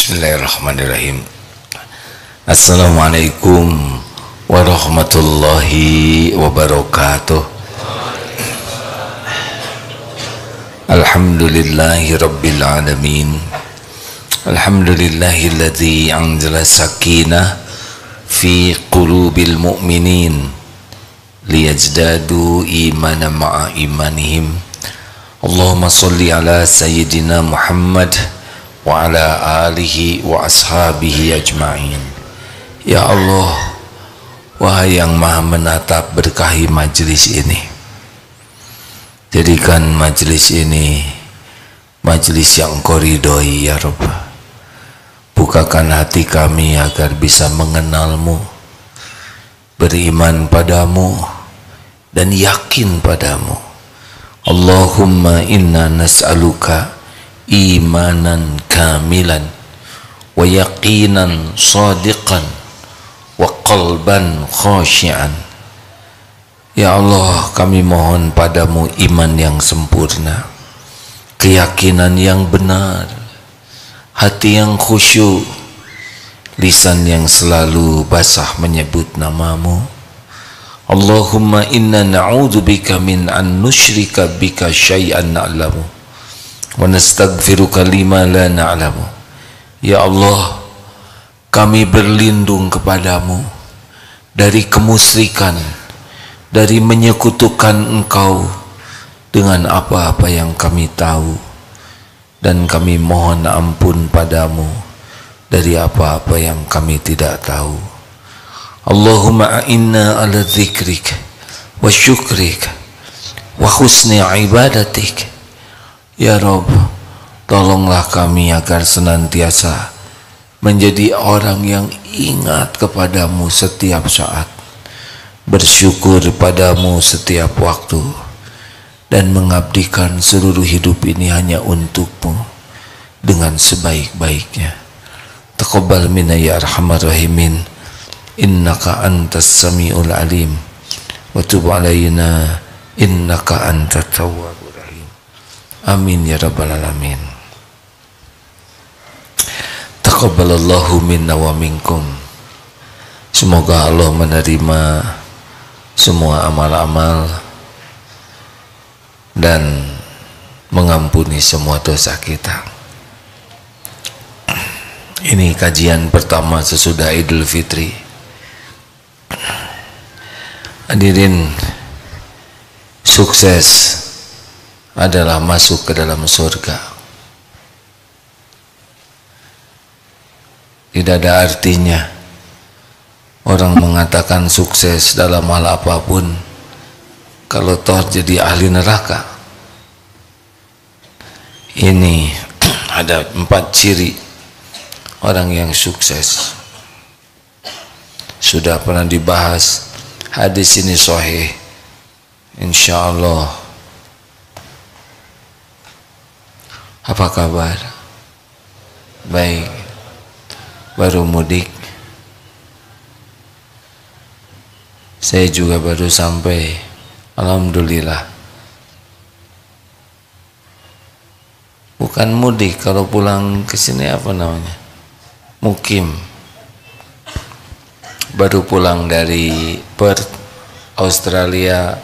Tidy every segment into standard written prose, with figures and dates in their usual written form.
Bismillahirrahmanirrahim. Assalamualaikum warahmatullahi wabarakatuh. Alhamdulillahi rabbil alamin. Alhamdulillahilladzi anzala sakinah fi qulubil mu'minin liyazdadu imanan ma'a imanihim. Allahumma salli ala sayyidina Muhammad wa ala alihi wa ashabihi ajma'in. Ya Allah, wahai yang maha menatap, berkahi majlis ini, jadikan majlis ini majlis yang Engkau ridhoi ya Rabb. Bukakan hati kami agar bisa mengenalmu, beriman padamu dan yakin padamu. Allahumma inna nas'aluka imanan kamilan wa yaqinan sadiqan wa qalban khashi'an. Ya Allah, kami mohon padamu iman yang sempurna, keyakinan yang benar, hati yang khusyuk, lisan yang selalu basah menyebut namamu. Allahumma inna na'udzubika min an nusyrika bika syai'an na'lamu wa nastaghfiruka lima la na'lamu. Ya Allah, kami berlindung kepadamu dari kemusyrikan, dari menyekutukan Engkau dengan apa-apa yang kami tahu, dan kami mohon ampun padamu dari apa-apa yang kami tidak tahu. Allahumma a'inna ala dzikrik wa syukrik wa husni ibadatik. Ya Rabb, tolonglah kami agar senantiasa menjadi orang yang ingat kepadamu setiap saat, bersyukur padamu setiap waktu, dan mengabdikan seluruh hidup ini hanya untukmu dengan sebaik-baiknya. Taqabbal minna ya arhamar rahimin, innaka antas samiul alim, wa tub alaina innaka antat tawwabur rahim. Amin ya rabbal alamin. Taqabbalallahu minna wa minkum. Semoga Allah menerima semua amal-amal dan mengampuni semua dosa kita. Ini kajian pertama sesudah Idul Fitri. Hadirin, sukses adalah masuk ke dalam surga. Tidak ada artinya orang mengatakan sukses dalam hal apapun kalau toh jadi ahli neraka. Ini ada 4 ciri orang yang sukses. Sudah pernah dibahas, hadis ini sahih insyaallah. Apa kabar? Baik. Baru mudik? Saya juga baru sampai, alhamdulillah. Bukan mudik, kalau pulang ke sini apa namanya? Mukim. Baru pulang dari Perth, Australia,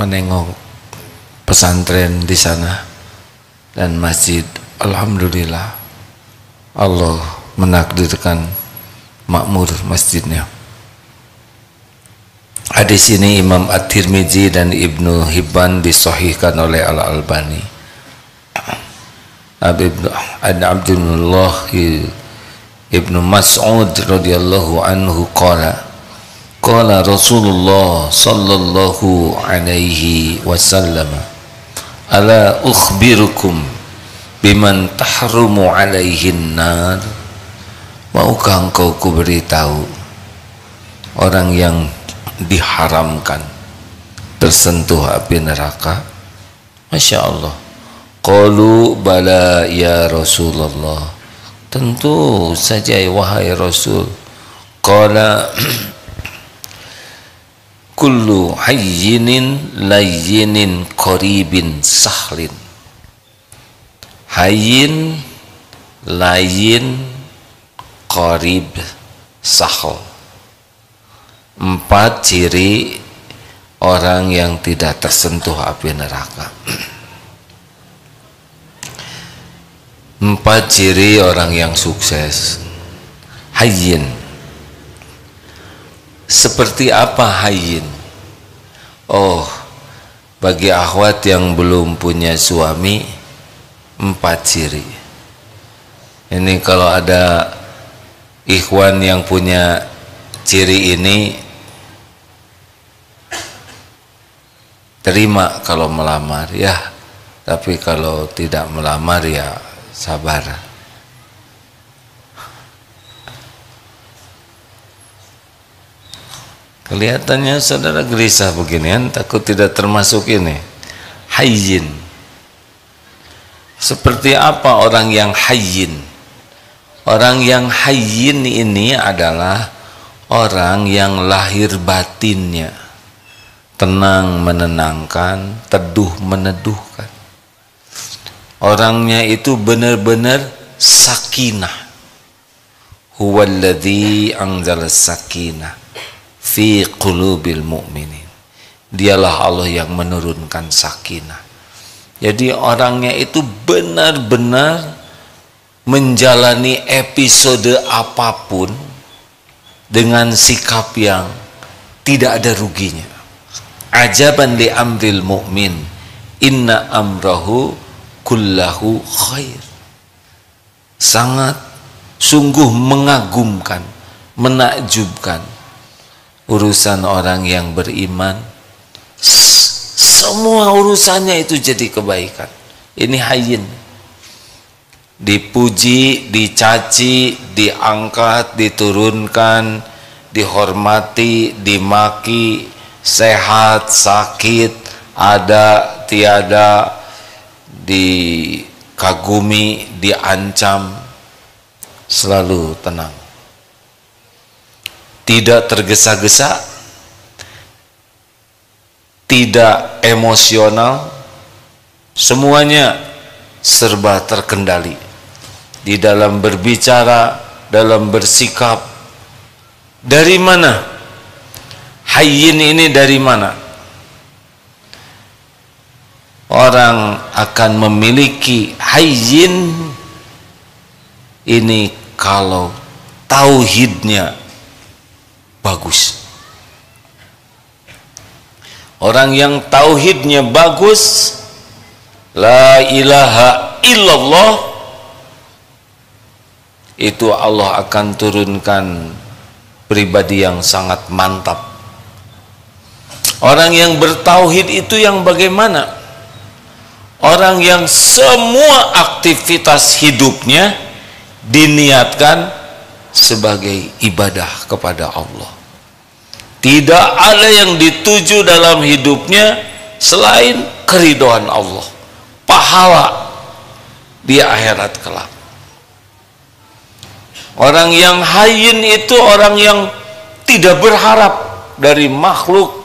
menengok pesantren di sana dan masjid. Alhamdulillah, Allah menakdirkan makmur masjidnya. Hadis ini Imam At-Tirmidzi dan Ibnu Hibban disahihkan oleh Al-Albani. An Abdullah Ibnu Mas'ud radhiyallahu anhu qala Rasulullah sallallahu alaihi wasallam, ala ukhbirukum biman tahrumu alaihin nar. Maukah engkau kuberitahu orang yang diharamkan tersentuh api neraka? Masya Allah. Qalu bala ya Rasulullah, tentu saja wahai Rasul. Qala kullu hayyinin layyinin qaribin sahlin. Hayyin layin, qarib, sahl. 4 ciri orang yang tidak tersentuh api neraka. 4 ciri orang yang sukses. Hayyin. Seperti apa hayyin? Oh, bagi akhwat yang belum punya suami, 4 ciri. Ini kalau ada ikhwan yang punya ciri ini, terima kalau melamar ya, tapi kalau tidak melamar ya sabar. Kelihatannya saudara gelisah beginian, takut tidak termasuk ini. Hayyin. Seperti apa orang yang hayyin? Orang yang hayyin ini adalah orang yang lahir batinnya tenang menenangkan, teduh meneduhkan. Orangnya itu benar-benar sakinah. Huwallazi anzala sakinah fi qulubil mu'minin. Dialah Allah yang menurunkan sakinah. Jadi orangnya itu benar-benar menjalani episode apapun dengan sikap yang tidak ada ruginya. Ajaban li amril mu'min, inna amrahu kullahu khair. Sangat sungguh mengagumkan, menakjubkan urusan orang yang beriman. Semua urusannya itu jadi kebaikan. Ini hayyin. Dipuji, dicaci, diangkat, diturunkan, dihormati, dimaki, sehat, sakit, ada, tiada, dikagumi, diancam, selalu tenang. Tidak tergesa-gesa, tidak emosional, semuanya serba terkendali. Di dalam berbicara, dalam bersikap. Dari mana? Hayyin ini dari mana? Orang akan memiliki hayyin ini kalau tauhidnya bagus. Orang yang tauhidnya bagus, la ilaha illallah, itu Allah akan turunkan pribadi yang sangat mantap. Orang yang bertauhid itu yang bagaimana? Orang yang semua aktivitas hidupnya diniatkan sebagai ibadah kepada Allah. Tidak ada yang dituju dalam hidupnya selain keridhaan Allah, pahala di akhirat kelak. Orang yang hayyin itu orang yang tidak berharap dari makhluk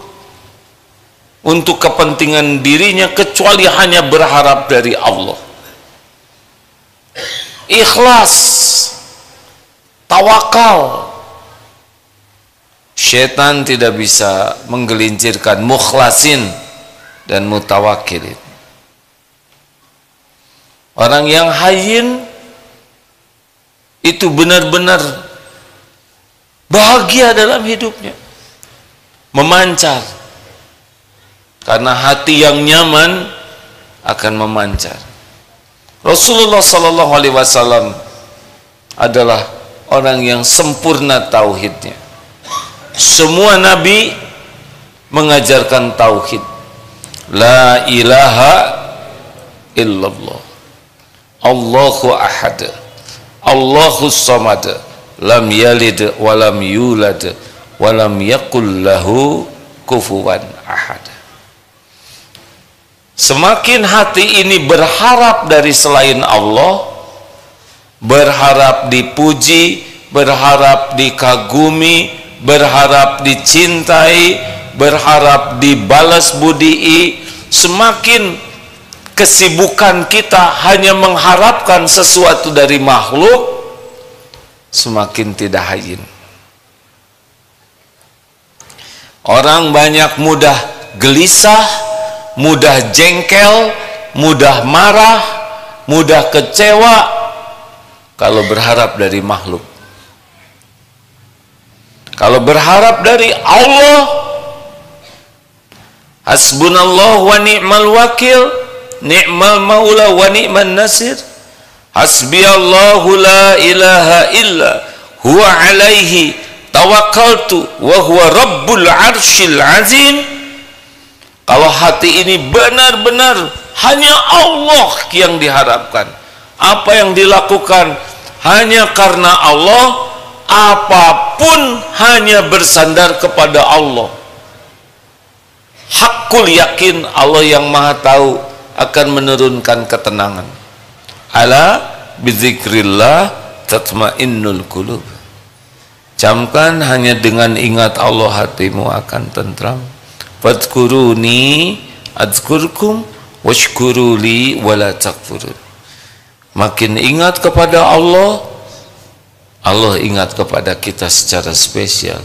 untuk kepentingan dirinya, kecuali hanya berharap dari Allah. Ikhlas, tawakal. Syaitan tidak bisa menggelincirkan mukhlasin dan mutawakilin. Orang yang hayyin itu benar-benar bahagia dalam hidupnya, memancar, karena hati yang nyaman akan memancar. Rasulullah sallallahu alaihi wasallam adalah orang yang sempurna tauhidnya. Semua nabi mengajarkan tauhid, la ilaha illallah, Allahu ahad, Allahus samad, lam yalid walam yulad walam yakul lahu kufuwan ahad. Semakin hati ini berharap dari selain Allah, berharap dipuji, berharap dikagumi, berharap dicintai, berharap dibalas budii, semakin kesibukan kita hanya mengharapkan sesuatu dari makhluk, semakin tidak hayyin. Orang banyak mudah gelisah, mudah jengkel, mudah marah, mudah kecewa kalau berharap dari makhluk. Kalau berharap dari Allah, hasbunallah wa ni'mal wakil, ni'mal maula wa ni'man nasir, hasbiyallahu la ilaha illa huwa alaihi tawakkaltu wa huwa rabbul arsyil azim. Kalau hati ini benar-benar hanya Allah yang diharapkan, apa yang dilakukan hanya karena Allah, apapun hanya bersandar kepada Allah, hakul yakin Allah yang maha tahu akan menurunkan ketenangan. Ala bizikrillah tatmainnul qulub. Camkan, hanya dengan ingat Allah hatimu akan tentram. Fadhkuruni adzkurkum washkuruli wala takfurun. Makin ingat kepada Allah, Allah ingat kepada kita secara spesial.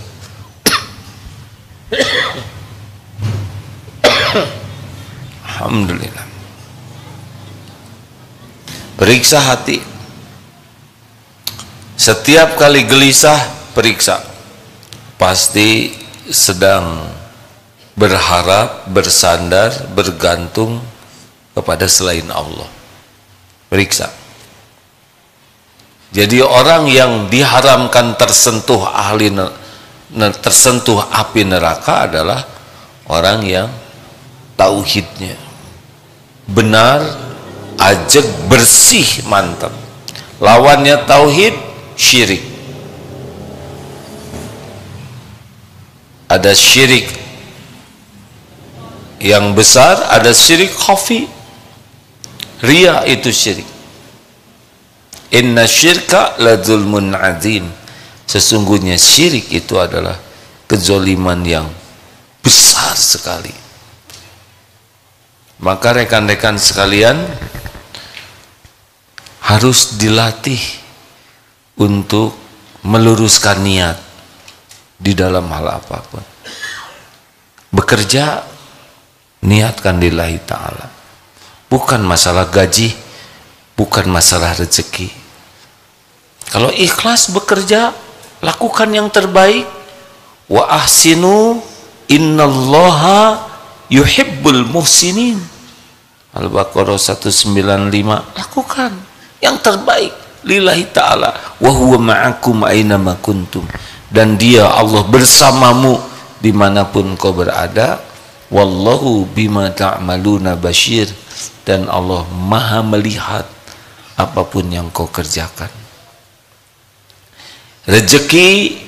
Alhamdulillah. Periksa hati. Setiap kali gelisah, periksa. Pasti sedang berharap, bersandar, bergantung kepada selain Allah. Periksa. Jadi orang yang diharamkan tersentuh tersentuh api neraka adalah orang yang tauhidnya benar, ajeg, bersih, mantap. Lawannya tauhid, syirik. Ada syirik yang besar, ada syirik khafi. Ria itu syirik. Inna syirka la zulmun azim. Sesungguhnya syirik itu adalah kezoliman yang besar sekali. Maka rekan-rekan sekalian, harus dilatih untuk meluruskan niat di dalam hal apapun. Bekerja, niatkan lillahi ta'ala. Bukan masalah gaji, bukan masalah rezeki. Kalau ikhlas bekerja, lakukan yang terbaik. Wa ahsinu innallaha yuhibbul muhsinin. Al-Baqarah 195. Lakukan yang terbaik lillahi ta'ala. Wa huwa ma'akum aynama kuntum. Dan dia, Allah, bersamamu dimanapun kau berada. Wallahu bima ta'maluna basyir. Dan Allah maha melihat apapun yang kau kerjakan. Rezeki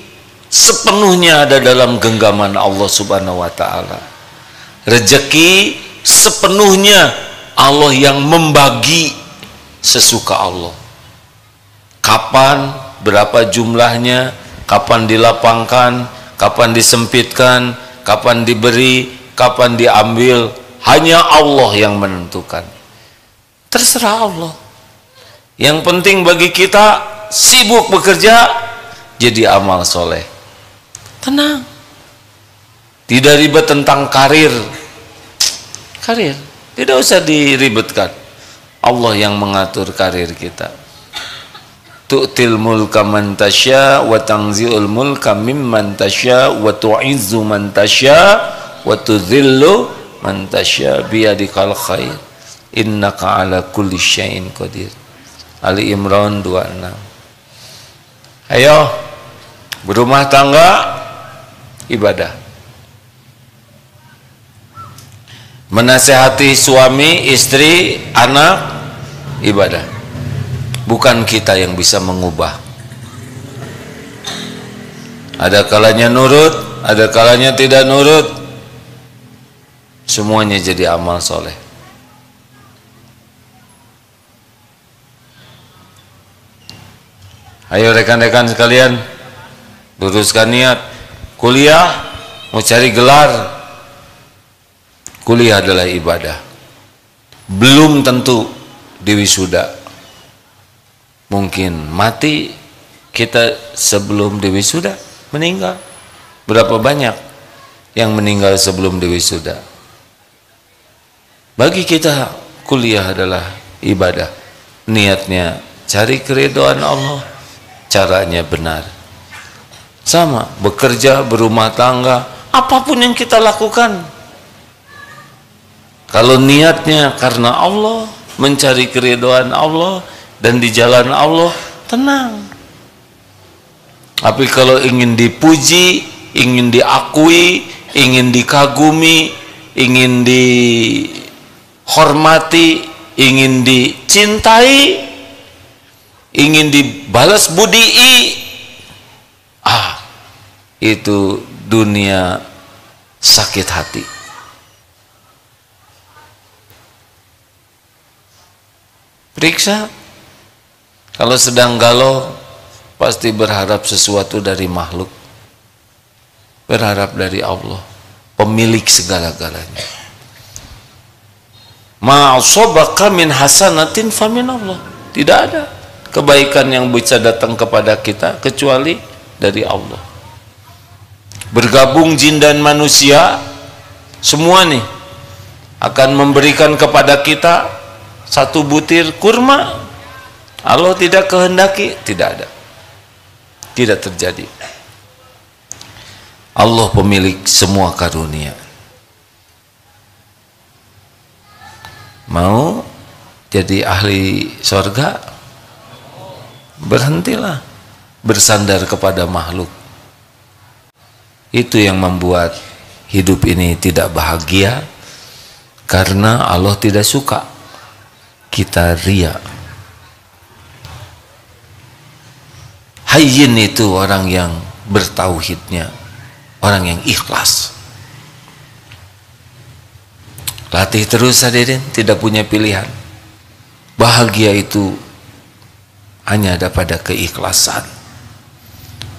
sepenuhnya ada dalam genggaman Allah subhanahu wa ta'ala. Rezeki sepenuhnya Allah yang membagi sesuka Allah. Kapan, berapa jumlahnya, kapan dilapangkan, kapan disempitkan, kapan diberi, kapan diambil, hanya Allah yang menentukan. Terserah Allah. Yang penting bagi kita, sibuk bekerja, jadi amal soleh. Tenang. Tidak ribet tentang karir. Karir tidak usah diribetkan. Allah yang mengatur karir kita. Tu'til mulka man tasya wa tanzi'ul mulka mimman tasya wa tu'izzu man tasya wa tudhillu man tasya biyadikal khair innaka ala kulli syai'in qadir. Ali Imran 26. Ayo, berumah tangga, ibadah. Menasehati suami, istri, anak, ibadah. Bukan kita yang bisa mengubah. Ada kalanya nurut, ada kalanya tidak nurut. Semuanya jadi amal soleh. Ayo rekan-rekan sekalian, luruskan niat. Kuliah, mau cari gelar. Kuliah adalah ibadah. belum tentu diwisuda. Mungkin mati kita sebelum diwisuda, meninggal. Berapa banyak yang meninggal sebelum diwisuda? Bagi kita kuliah adalah ibadah. Niatnya cari keridhaan Allah, caranya benar. Sama, bekerja, berumah tangga, apapun yang kita lakukan, kalau niatnya karena Allah, mencari keridhaan Allah dan di jalan Allah, tenang. Tapi kalau ingin dipuji, ingin diakui, ingin dikagumi, ingin dihormati, ingin dicintai, ingin dibalas budii, itu dunia sakit hati. Periksa, kalau sedang galau pasti berharap sesuatu dari makhluk, berharap dari Allah, pemilik segala-galanya. Ma'asabaka min hasanatin famin Allah. Tidak ada kebaikan yang bisa datang kepada kita kecuali dari Allah. Bergabung jin dan manusia semua nih akan memberikan kepada kita satu butir kurma. Allah tidak kehendaki, tidak ada, tidak terjadi. Allah pemilik semua karunia. Mau jadi ahli surga, berhentilah bersandar kepada makhluk. Itu yang membuat hidup ini tidak bahagia, karena Allah tidak suka kita ria. Hayyin itu orang yang bertauhidnya, orang yang ikhlas. Latih terus hadirin, tidak punya pilihan. Bahagia itu hanya ada pada keikhlasan.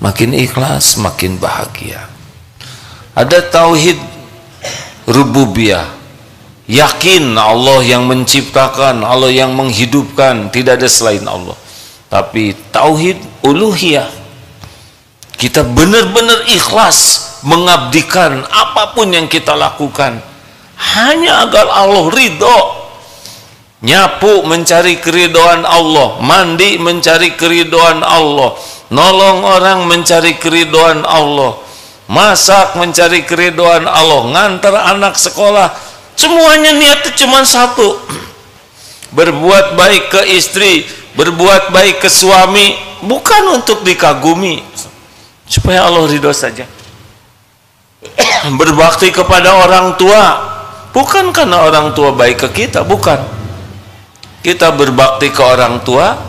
Makin ikhlas, makin bahagia. Ada tauhid rububiyah, yakin Allah yang menciptakan, Allah yang menghidupkan, tidak ada selain Allah. Tapi tauhid uluhiyah, kita benar-benar ikhlas mengabdikan apapun yang kita lakukan hanya agar Allah ridho. Nyapu mencari keridhaan Allah, mandi mencari keridhaan Allah, nolong orang mencari keridhaan Allah, masak mencari keridhaan Allah, ngantar anak sekolah, semuanya niatnya cuma satu, berbuat baik ke istri, berbuat baik ke suami, bukan untuk dikagumi, supaya Allah ridho saja. Berbakti kepada orang tua, bukan karena orang tua baik ke kita, bukan. Kita berbakti ke orang tua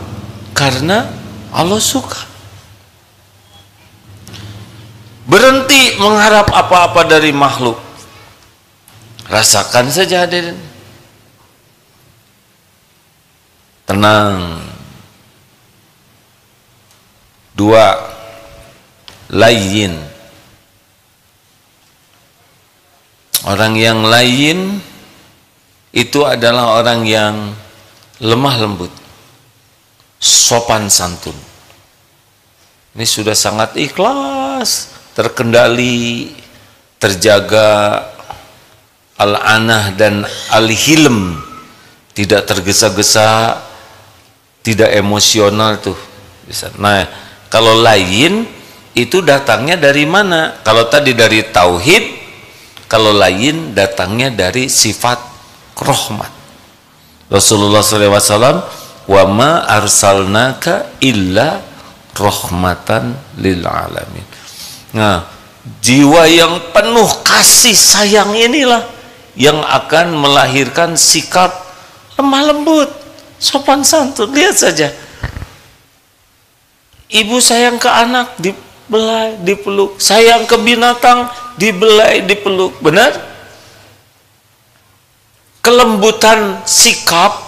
karena Allah suka. Berhenti mengharap apa-apa dari makhluk. Rasakan saja hadirin. Tenang. 2. Layyin. Orang yang lain itu adalah orang yang lemah lembut, sopan santun. Ini sudah sangat ikhlas, terkendali, terjaga al-anah dan al-hilm, tidak tergesa-gesa, tidak emosional tuh. Nah, kalau lain itu datangnya dari mana? Kalau tadi dari tauhid, kalau lain datangnya dari sifat rahmat. Rasulullah SAW, wa ma arsalnaka illa rahmatan lil alamin. Nah, jiwa yang penuh kasih sayang inilah yang akan melahirkan sikap lemah lembut, sopan santun. Lihat saja, ibu sayang ke anak, dibelai, dipeluk. Sayang ke binatang, dibelai, dipeluk. Benar? Kelembutan sikap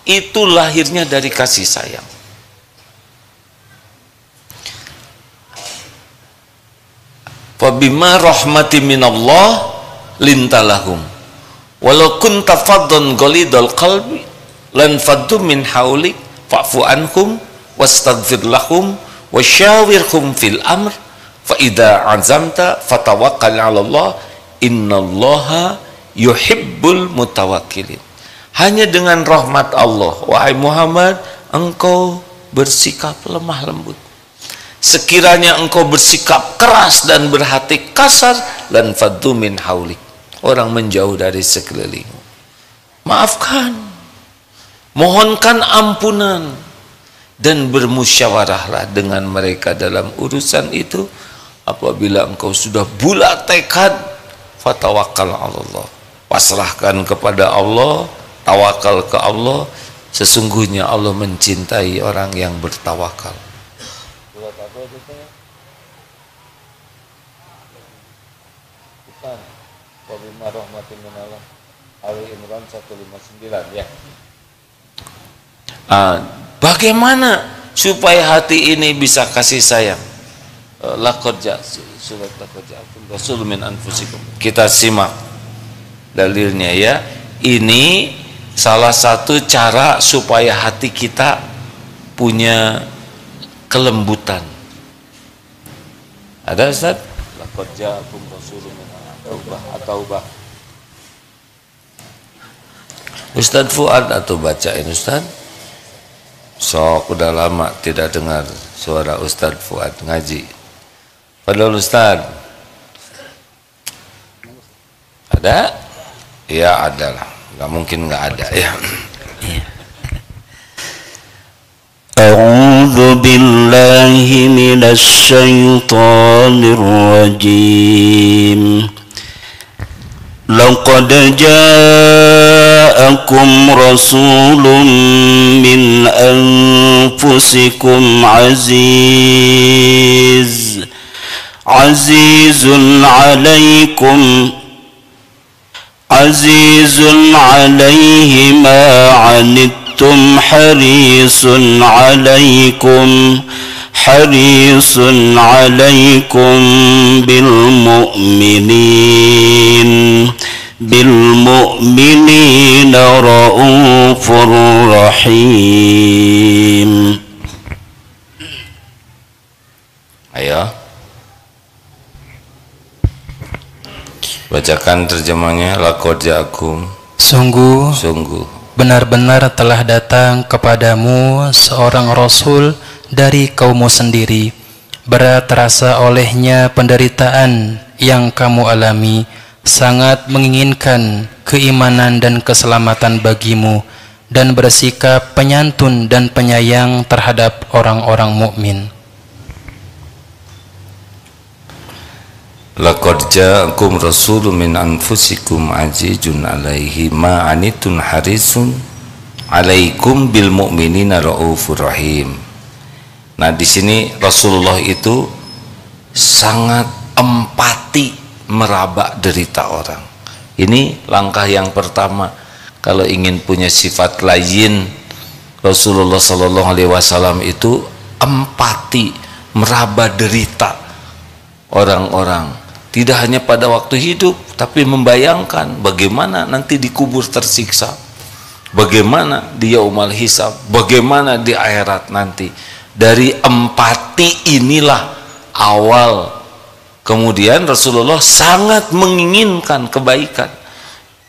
itu lahirnya dari kasih sayang. Fabima rahmati minallah lintalahum walau kunta faddan ghalidhal qalbi lan faddu min haulik fa'fu anhum wastaghfir lahum wasyawirhum fil amr fa idza azamta fatawakkal 'ala Allah innallaha yuhibbul mutawakkilin. Hanya dengan rahmat Allah, wahai Muhammad, engkau bersikap lemah lembut. Sekiranya engkau bersikap keras dan berhati kasar, lan faddu min haulik, orang menjauh dari sekelilingmu. Maafkan, mohonkan ampunan, dan bermusyawarahlah dengan mereka dalam urusan itu. Apabila engkau sudah bulat tekad, fatawakkal 'ala Allah, pasrahkan kepada Allah, tawakal ke Allah. Sesungguhnya Allah mencintai orang yang bertawakal. Surat apa itu? Bukan. Wa bima rahmatin minallah. Ali Imran 159 ya. Bagaimana supaya hati ini bisa kasih sayang? Laqad surat laqad ja'akum rasulun min anfusikum. Kita simak dalilnya ya. Ini salah satu cara supaya hati kita punya kelembutan. Ada Ustaz? Laqad ja'akum rasulun min At-Taubah. Ustaz Fuad atau bacain Ustaz? Sok udah lama tidak dengar suara Ustaz Fuad ngaji. Padahal Ustaz ada? Ya ada lah, nggak mungkin nggak ada ya. A'udzu billahi minasy syaithanir rajim. Laqad ja'akum rasulun min anfusikum azizun 'alaihi ma 'anittum harisun 'alaikum bil mu'minina raufur rahim. Ayo bacakan terjemahnya. Laqad ja'akum, sungguh benar-benar telah datang kepadamu seorang Rasul dari kaummu sendiri. Berat terasa olehnya penderitaan yang kamu alami, sangat menginginkan keimanan dan keselamatan bagimu, dan bersikap penyantun dan penyayang terhadap orang-orang mukmin. Laqad ja'akum rasulun min anfusikum azizun 'alaihi ma 'anittum harisun 'alaikum bil mu'minina raufur rahim. Nah, di sini Rasulullah itu sangat empati meraba derita orang. Ini langkah yang pertama. Kalau ingin punya sifat lain, Rasulullah sallallahu alaihi wasallam itu empati, meraba derita orang-orang. Tidak hanya pada waktu hidup, tapi membayangkan bagaimana nanti dikubur tersiksa, bagaimana di yaumul hisab, bagaimana di akhirat nanti. Dari empati inilah awal. Kemudian Rasulullah sangat menginginkan kebaikan,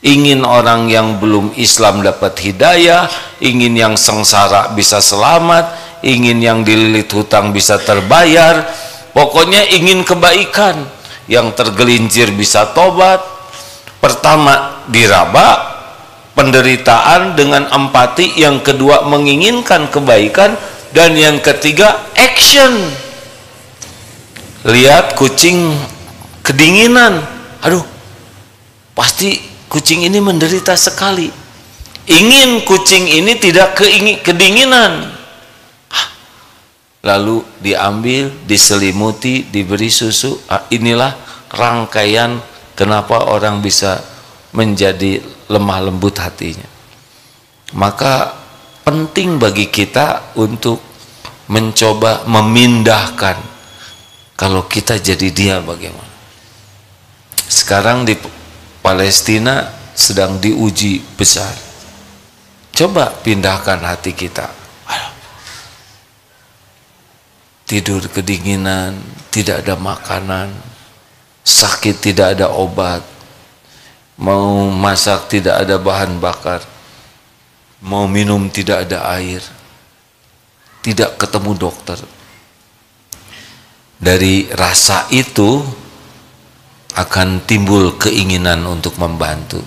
ingin orang yang belum Islam dapat hidayah, ingin yang sengsara bisa selamat, ingin yang dililit hutang bisa terbayar, pokoknya ingin kebaikan. Yang tergelincir bisa tobat. Pertama diraba penderitaan dengan empati, yang kedua menginginkan kebaikan, dan yang ketiga action. Lihat kucing kedinginan, aduh pasti kucing ini menderita sekali, ingin kucing ini tidak kedinginan, lalu diambil, diselimuti, diberi susu. Inilah rangkaian kenapa orang bisa menjadi lemah lembut hatinya. Maka penting bagi kita untuk mencoba memindahkan. Kalau kita jadi dia bagaimana? Sekarang di Palestina sedang diuji besar. Coba pindahkan hati kita. Tidur kedinginan, tidak ada makanan, sakit tidak ada obat, mau masak tidak ada bahan bakar, mau minum tidak ada air, tidak ketemu dokter. Dari rasa itu akan timbul keinginan untuk membantu.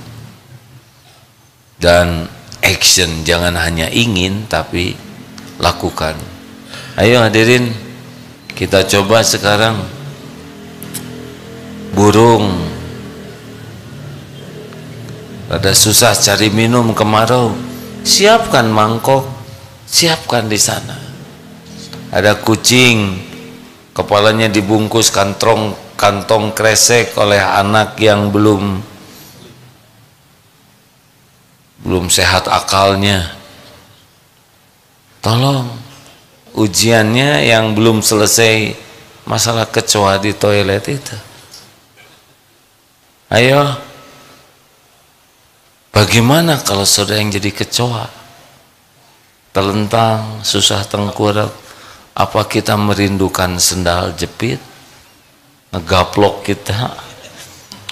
Dan action, jangan hanya ingin tapi lakukan. Ayo hadirin, kita coba sekarang. Burung ada susah cari minum kemarau, siapkan mangkok, siapkan di sana. Ada kucing, kepalanya dibungkus kantong kresek oleh anak yang belum sehat akalnya. Tolong, ujiannya yang belum selesai masalah kecoa di toilet itu. Ayo, bagaimana kalau saudara yang jadi kecoa, telentang, susah tengkurap? Apa kita merindukan sendal jepit, ngegaplok kita,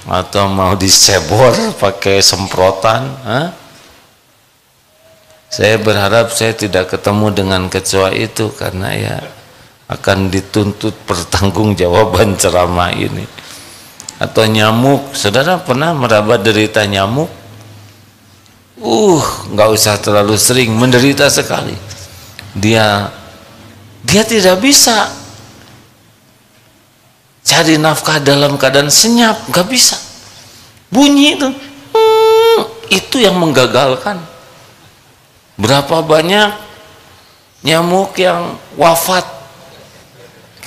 atau mau disebor pakai semprotan? Saya berharap saya tidak ketemu dengan kecoa itu, karena ya akan dituntut pertanggungjawaban ceramah ini. Atau nyamuk, saudara pernah meraba derita nyamuk? Nggak usah terlalu sering, menderita sekali. Dia tidak bisa cari nafkah dalam keadaan senyap, nggak bisa. Bunyi itu yang menggagalkan. Berapa banyak nyamuk yang wafat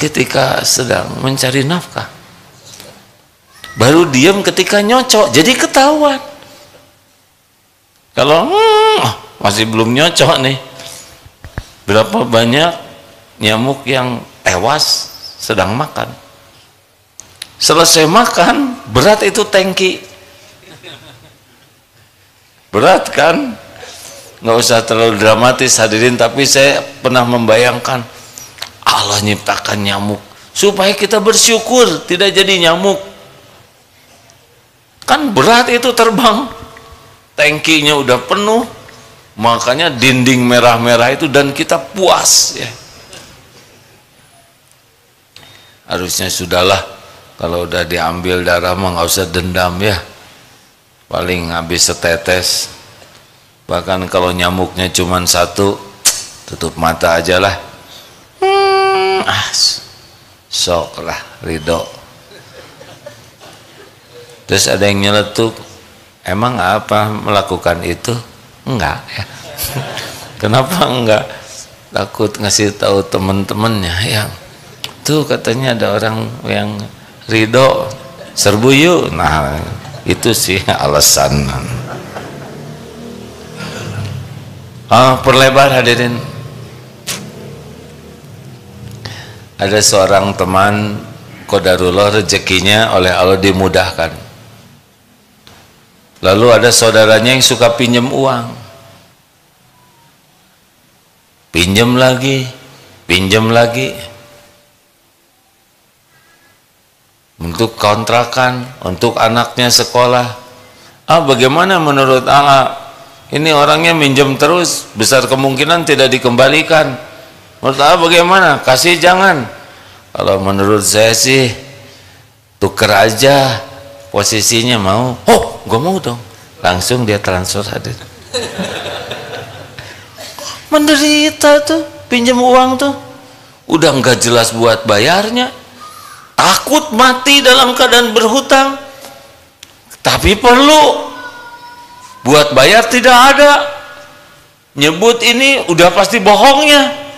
ketika sedang mencari nafkah. Baru diam ketika nyocok, jadi ketahuan. Kalau masih belum nyocok nih, berapa banyak nyamuk yang tewas sedang makan. Selesai makan, berat itu tangki. Berat kan? Nggak usah terlalu dramatis hadirin, tapi saya pernah membayangkan Allah nyiptakan nyamuk supaya kita bersyukur tidak jadi nyamuk. Kan berat itu terbang, tangkinya udah penuh, makanya dinding merah-merah itu, dan kita puas ya. Harusnya sudahlah, kalau udah diambil darah mah nggak usah dendam ya, paling habis setetes. Bahkan kalau nyamuknya cuma satu, tutup mata aja lah, sok lah, ridho. Terus ada yang nyeletuk, emang apa melakukan itu? Enggak ya. Kenapa enggak? Takut ngasih tahu teman-temannya yang tuh katanya ada orang yang ridho, serbu yuk. Nah itu sih alasan. Perlebar hadirin. Ada seorang teman, qadarullah rezekinya oleh Allah dimudahkan. Lalu ada saudaranya yang suka pinjam uang, pinjam lagi untuk kontrakan, untuk anaknya sekolah. Bagaimana menurut ini orangnya minjem terus, besar kemungkinan tidak dikembalikan. Menurut bagaimana? Kasih jangan. Kalau menurut saya sih tuker aja posisinya. Mau? Gue mau dong. Langsung dia transfer hadir. Menderita tuh, pinjam uang tuh, udah nggak jelas buat bayarnya, takut mati dalam keadaan berhutang, tapi perlu buat bayar tidak ada. Nyebut ini udah pasti bohongnya.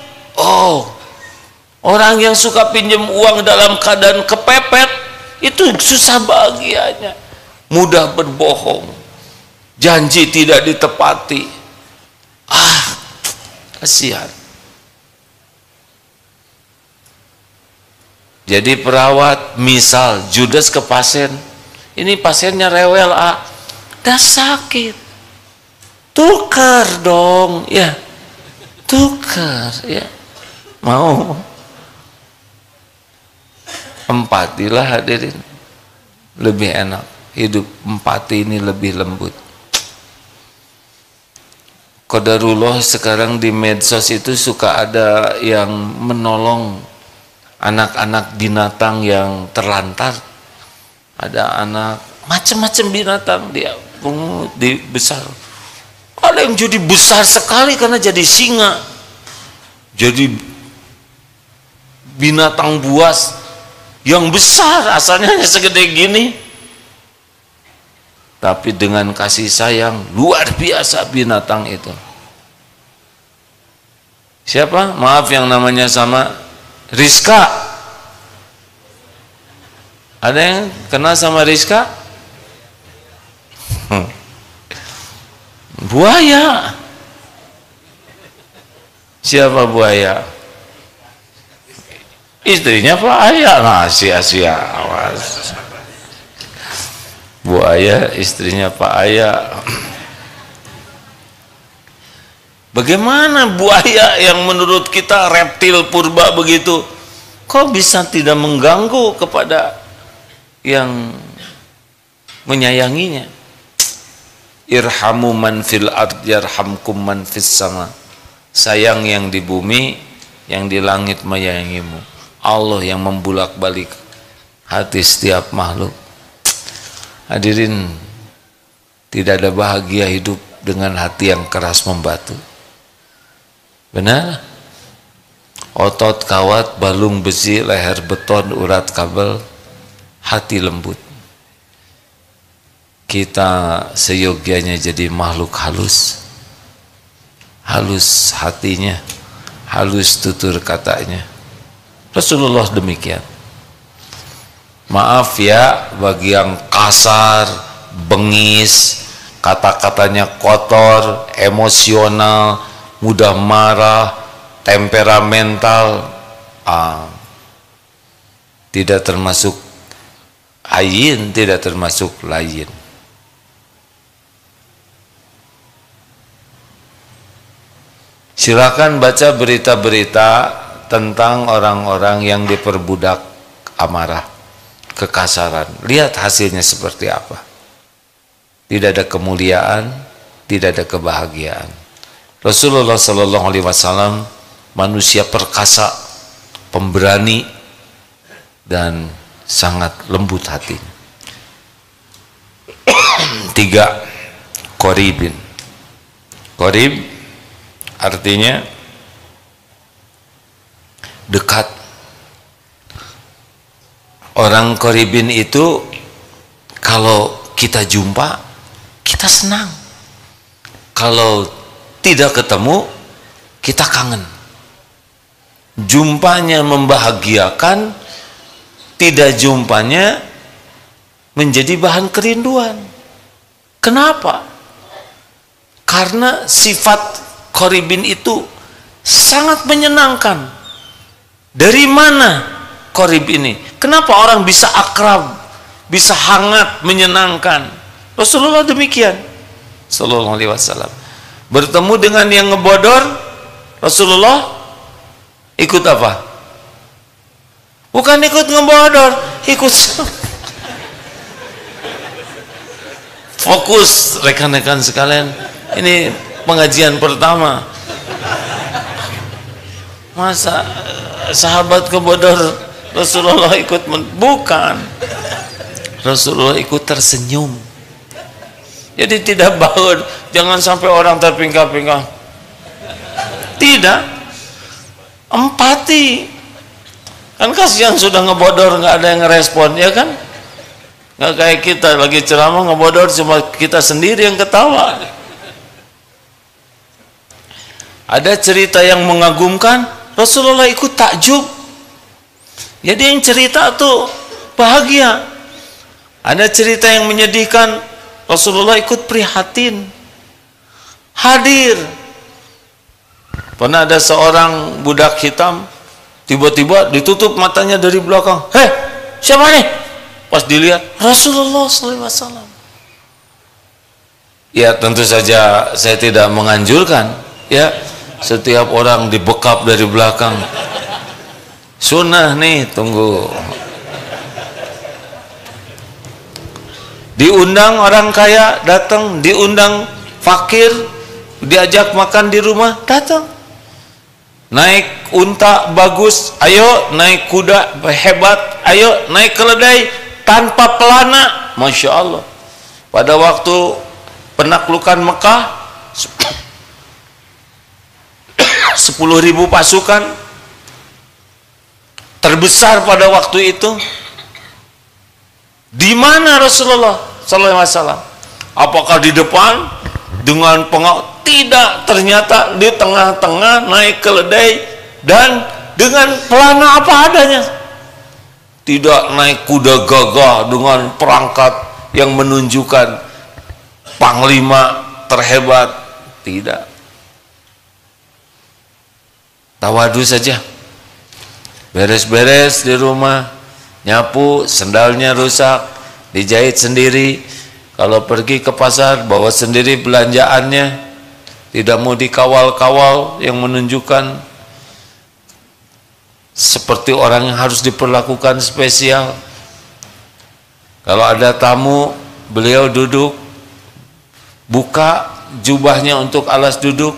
Orang yang suka pinjam uang dalam keadaan kepepet itu susah bahagianya, mudah berbohong, janji tidak ditepati. Kasihan. Jadi perawat, misal judes ke pasien, ini pasiennya rewel, dah sakit. Tukar dong, ya. Tukar, ya. Mau? Empatilah hadirin. Lebih enak. Hidup empati ini lebih lembut. Qadarullah sekarang di medsos itu suka ada yang menolong anak-anak binatang yang terlantar. Ada anak macam-macam binatang dia pungut dibesar. Ada yang jadi besar sekali karena jadi singa. Jadi binatang buas yang besar, asalnya hanya segede gini. Tapi dengan kasih sayang luar biasa binatang itu. Siapa? Maaf yang namanya sama Rizka. Ada yang kenal sama Rizka? Buaya. Siapa buaya? Istrinya Pak Ayah. Nah, sia-sia. Awas. Buaya istrinya Pak Ayah. Bagaimana buaya yang menurut kita reptil purba begitu, kok bisa tidak mengganggu kepada yang menyayanginya? Irhamu man fil ard yarhamkum man fis sama. Sayang yang di bumi, yang di langit menyayangimu. Allah yang membulak-balik hati setiap makhluk. Hadirin, tidak ada bahagia hidup dengan hati yang keras membatu. Benar? Otot kawat, balung besi, leher beton, urat kabel, hati lembut. Kita seyogianya jadi makhluk halus. Halus hatinya, halus tutur katanya. Rasulullah demikian. Maaf ya bagi yang kasar, bengis, kata-katanya kotor, emosional, mudah marah, temperamental, tidak termasuk ayin, tidak termasuk layin. Silakan baca berita-berita tentang orang-orang yang diperbudak amarah, kekasaran. Lihat hasilnya seperti apa. Tidak ada kemuliaan, tidak ada kebahagiaan. Rasulullah Sallallahu Alaihi Wasallam manusia perkasa, pemberani, dan sangat lembut hatinya. 3. Qoribin. Qorib artinya dekat. Orang qoribin itu kalau kita jumpa kita senang, kalau tidak ketemu kita kangen. Jumpanya membahagiakan, tidak jumpanya menjadi bahan kerinduan. Kenapa? Karena sifat qoribin itu sangat menyenangkan. Dari mana qorib ini? Kenapa orang bisa akrab, bisa hangat, menyenangkan? Rasulullah demikian Sallallahu Alaihi Wasallam. Bertemu dengan yang ngebodor, Rasulullah ikut apa? Bukan ikut ngebodor, ikut fokus. Rekan-rekan sekalian, ini pengajian pertama. Masa sahabat kebodor Rasulullah ikut? Bukan. Rasulullah ikut tersenyum. Jadi tidak baur, jangan sampai orang terpingkah-pingkah. Tidak. Empati. Kan kasihan sudah ngebodor nggak ada yang ngerespon, ya kan? Nggak kayak kita lagi ceramah ngebodor cuma kita sendiri yang ketawa. Ada cerita yang mengagumkan, Rasulullah ikut takjub. Jadi yang cerita tuh bahagia. Ada cerita yang menyedihkan, Rasulullah ikut prihatin, hadir. Pernah ada seorang budak hitam, tiba-tiba ditutup matanya dari belakang. Hei, siapa nih? Pas dilihat, Rasulullah SAW. Ya tentu saja saya tidak menganjurkan ya setiap orang dibekap dari belakang. Sunnah nih, tunggu. Diundang orang kaya datang, diundang fakir diajak makan di rumah datang. Naik unta bagus, ayo. Naik kuda hebat, ayo. Naik keledai tanpa pelana, Masya Allah. Pada waktu penaklukan Mekah 10.000 pasukan terbesar pada waktu itu. Di mana Rasulullah sallallahu alaihi wasallam? Apakah di depan dengan pengawal? Tidak, ternyata di tengah-tengah naik keledai dan dengan pelana apa adanya. Tidak naik kuda gagah dengan perangkat yang menunjukkan panglima terhebat, tidak. Tawadu saja. Beres-beres di rumah, nyapu, sendalnya rusak, dijahit sendiri. Kalau pergi ke pasar, bawa sendiri belanjaannya, tidak mau dikawal-kawal yang menunjukkan seperti orang yang harus diperlakukan spesial. Kalau ada tamu, beliau duduk, buka jubahnya untuk alas duduk.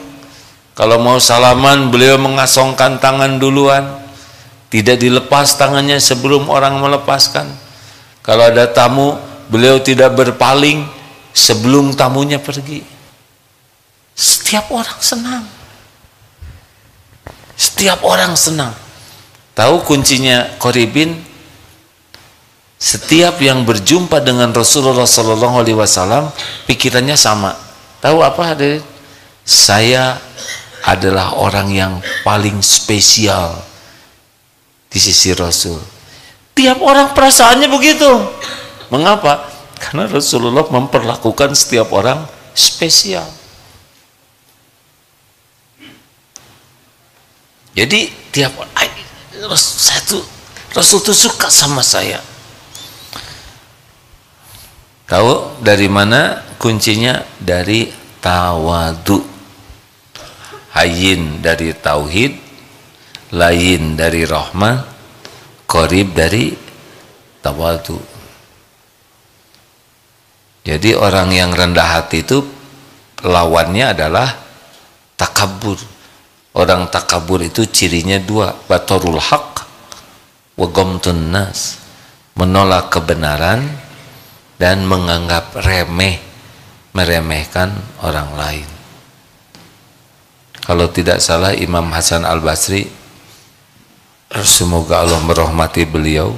Kalau mau salaman, beliau mengasongkan tangan duluan, tidak dilepas tangannya sebelum orang melepaskan. Kalau ada tamu, beliau tidak berpaling sebelum tamunya pergi. Setiap orang senang. Setiap orang senang. Tahu kuncinya Qoribin? Setiap yang berjumpa dengan Rasulullah Sallallahu Alaihi Wasallam pikirannya sama. Tahu apa? Saya adalah orang yang paling spesial di sisi Rasul. Tiap orang perasaannya begitu. Mengapa? Karena Rasulullah memperlakukan setiap orang spesial. Jadi tiap Rasul itu suka sama saya. Tahu dari mana kuncinya? Dari tawadu. Hayyin dari tauhid, lain dari rahmah, qorib dari tawadu. Jadi orang yang rendah hati itu lawannya adalah takabur. Orang takabur itu cirinya dua, batarul haq wa ghamtun nas, menolak kebenaran dan menganggap remeh, meremehkan orang lain. Kalau tidak salah Imam Hasan Al-Basri, semoga Allah merahmati beliau,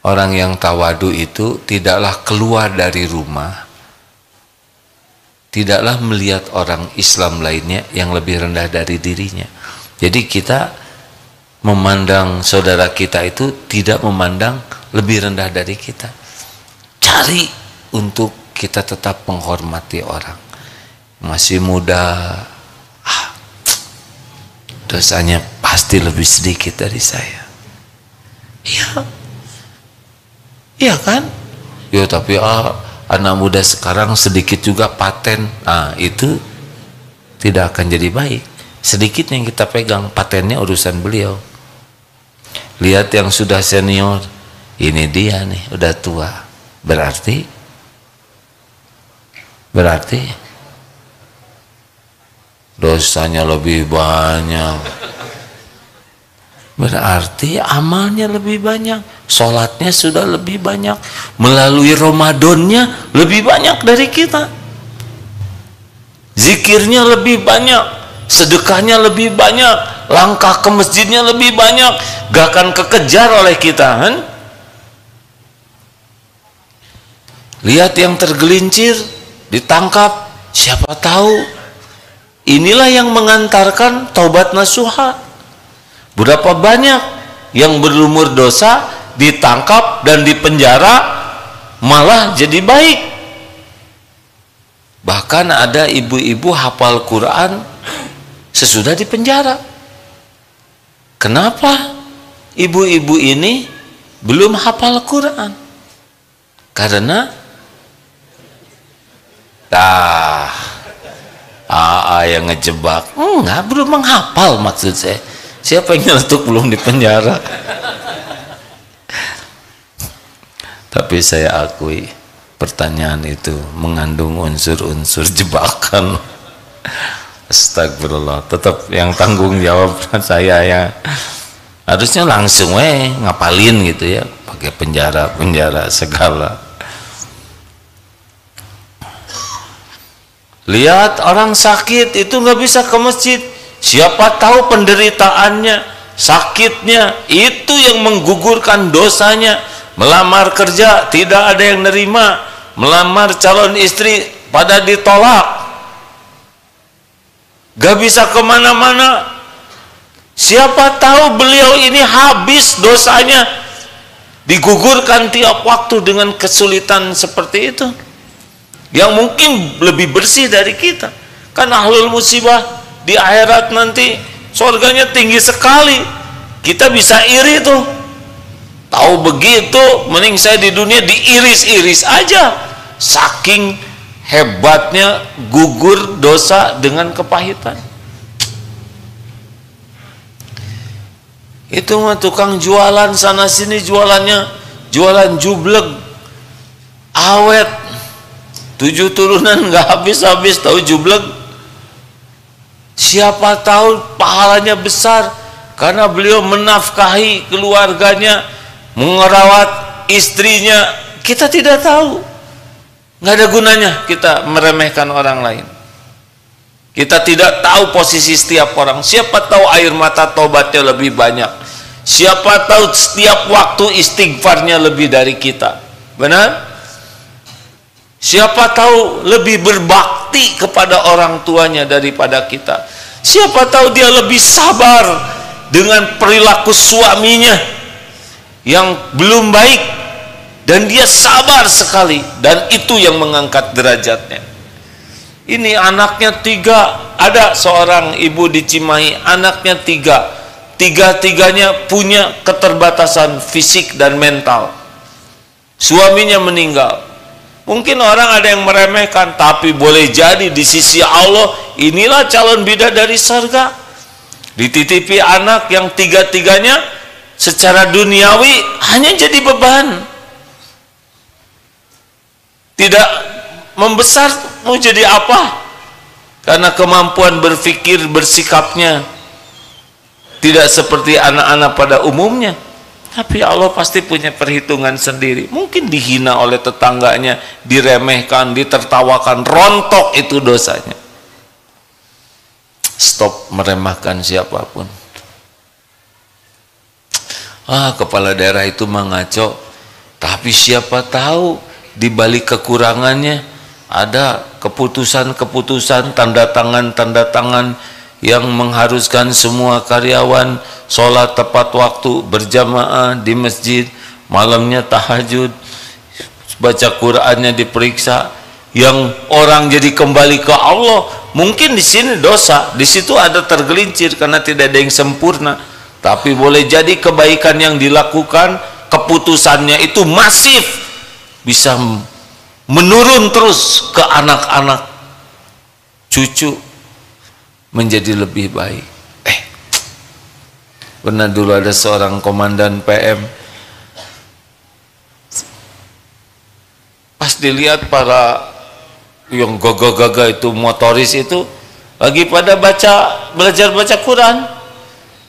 orang yang tawadu itu tidaklah keluar dari rumah, tidaklah melihat orang Islam lainnya yang lebih rendah dari dirinya. Jadi kita memandang saudara kita itu tidak memandang lebih rendah dari kita. Cari untuk kita tetap menghormati orang. Masih muda, dosanya pasti lebih sedikit dari saya. Iya, iya kan? Ya tapi anak muda sekarang sedikit juga paten. Itu tidak akan jadi baik. Sedikit yang kita pegang, patennya urusan beliau. Lihat yang sudah senior, ini dia nih udah tua, berarti dosanya lebih banyak, berarti amalnya lebih banyak, sholatnya sudah lebih banyak, melalui Ramadannya lebih banyak dari kita, zikirnya lebih banyak, sedekahnya lebih banyak, langkah ke masjidnya lebih banyak, gak akan kekejar oleh kita kan? Lihat yang tergelincir ditangkap, siapa tahu inilah yang mengantarkan taubat nasuha. Berapa banyak yang berlumur dosa ditangkap dan dipenjara malah jadi baik. Bahkan ada ibu-ibu hafal Quran sesudah dipenjara. Kenapa ibu-ibu ini belum hafal Quran? Karena Dah, AA yang ngejebak. Enggak, belum menghafal maksud saya. Siapa yang nyeletuk belum di penjara? Tapi saya akui pertanyaan itu mengandung unsur-unsur jebakan. Astagfirullah. Tetap yang tanggung jawab saya ya. Harusnya langsung ngapalin gitu ya, pakai penjara segala. Lihat orang sakit itu nggak bisa ke masjid, siapa tahu penderitaannya, sakitnya itu yang menggugurkan dosanya. Melamar kerja tidak ada yang nerima, melamar calon istri pada ditolak, gak bisa kemana-mana. Siapa tahu beliau ini habis dosanya, digugurkan tiap waktu dengan kesulitan seperti itu, yang mungkin lebih bersih dari kita. Kan ahlul musibah di akhirat nanti surganya tinggi sekali, kita bisa iri tuh. Tahu begitu, mending saya di dunia diiris-iris aja. Saking hebatnya gugur dosa dengan kepahitan. Itu mah tukang jualan sana sini, jualan jublek, awet, 7 turunan nggak habis-habis, tahu jublek. Siapa tahu pahalanya besar karena beliau menafkahi keluarganya, mengerawat istrinya. Kita tidak tahu, nggak ada gunanya kita meremehkan orang lain. Kita tidak tahu posisi setiap orang. Siapa tahu air mata tobatnya lebih banyak, siapa tahu setiap waktu istighfarnya lebih dari kita, benar? Siapa tahu lebih berbakti kepada orang tuanya daripada kita. Siapa tahu dia lebih sabar dengan perilaku suaminya yang belum baik, dan dia sabar sekali, dan itu yang mengangkat derajatnya. Ini anaknya 3, ada seorang ibu di Cimahi, anaknya 3, tiga-tiganya punya keterbatasan fisik dan mental. Suaminya meninggal. Mungkin orang ada yang meremehkan, tapi boleh jadi di sisi Allah inilah calon bidadari surga. Dititipi anak yang tiga-tiganya secara duniawi hanya jadi beban, tidak membesar, mau jadi apa? Karena kemampuan berpikir, bersikapnya tidak seperti anak-anak pada umumnya. Tapi Allah pasti punya perhitungan sendiri. Mungkin dihina oleh tetangganya, diremehkan, ditertawakan, rontok itu dosanya. Stop meremehkan siapapun. Kepala daerah itu mengaco, tapi siapa tahu di balik kekurangannya ada keputusan-keputusan, tanda tangan yang mengharuskan semua karyawan sholat tepat waktu, berjamaah di masjid, malamnya tahajud, baca Qur'annya diperiksa, yang orang jadi kembali ke Allah. Mungkin di sini dosa, di situ ada tergelincir karena tidak ada yang sempurna. Tapi boleh jadi kebaikan yang dilakukan, keputusannya itu masif, bisa menurun terus ke anak-anak, cucu, menjadi lebih baik. Pernah dulu ada seorang komandan PM, pas dilihat para yang gagah-gagah itu, motoris itu lagi pada belajar baca Quran.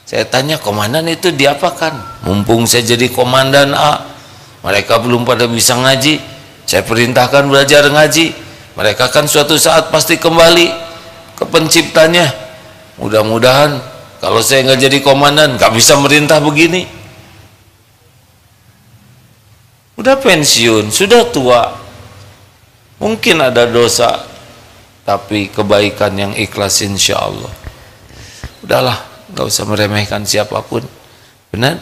Saya tanya, komandan itu diapakan? Mumpung saya jadi komandan A, mereka belum pada bisa ngaji, saya perintahkan belajar ngaji. Mereka kan suatu saat pasti kembali ke penciptanya. Mudah-mudahan kalau saya nggak jadi komandan, nggak bisa merintah begini. Udah pensiun, sudah tua, mungkin ada dosa, tapi kebaikan yang ikhlas insya Allah. Udahlah, nggak usah meremehkan siapapun, benar?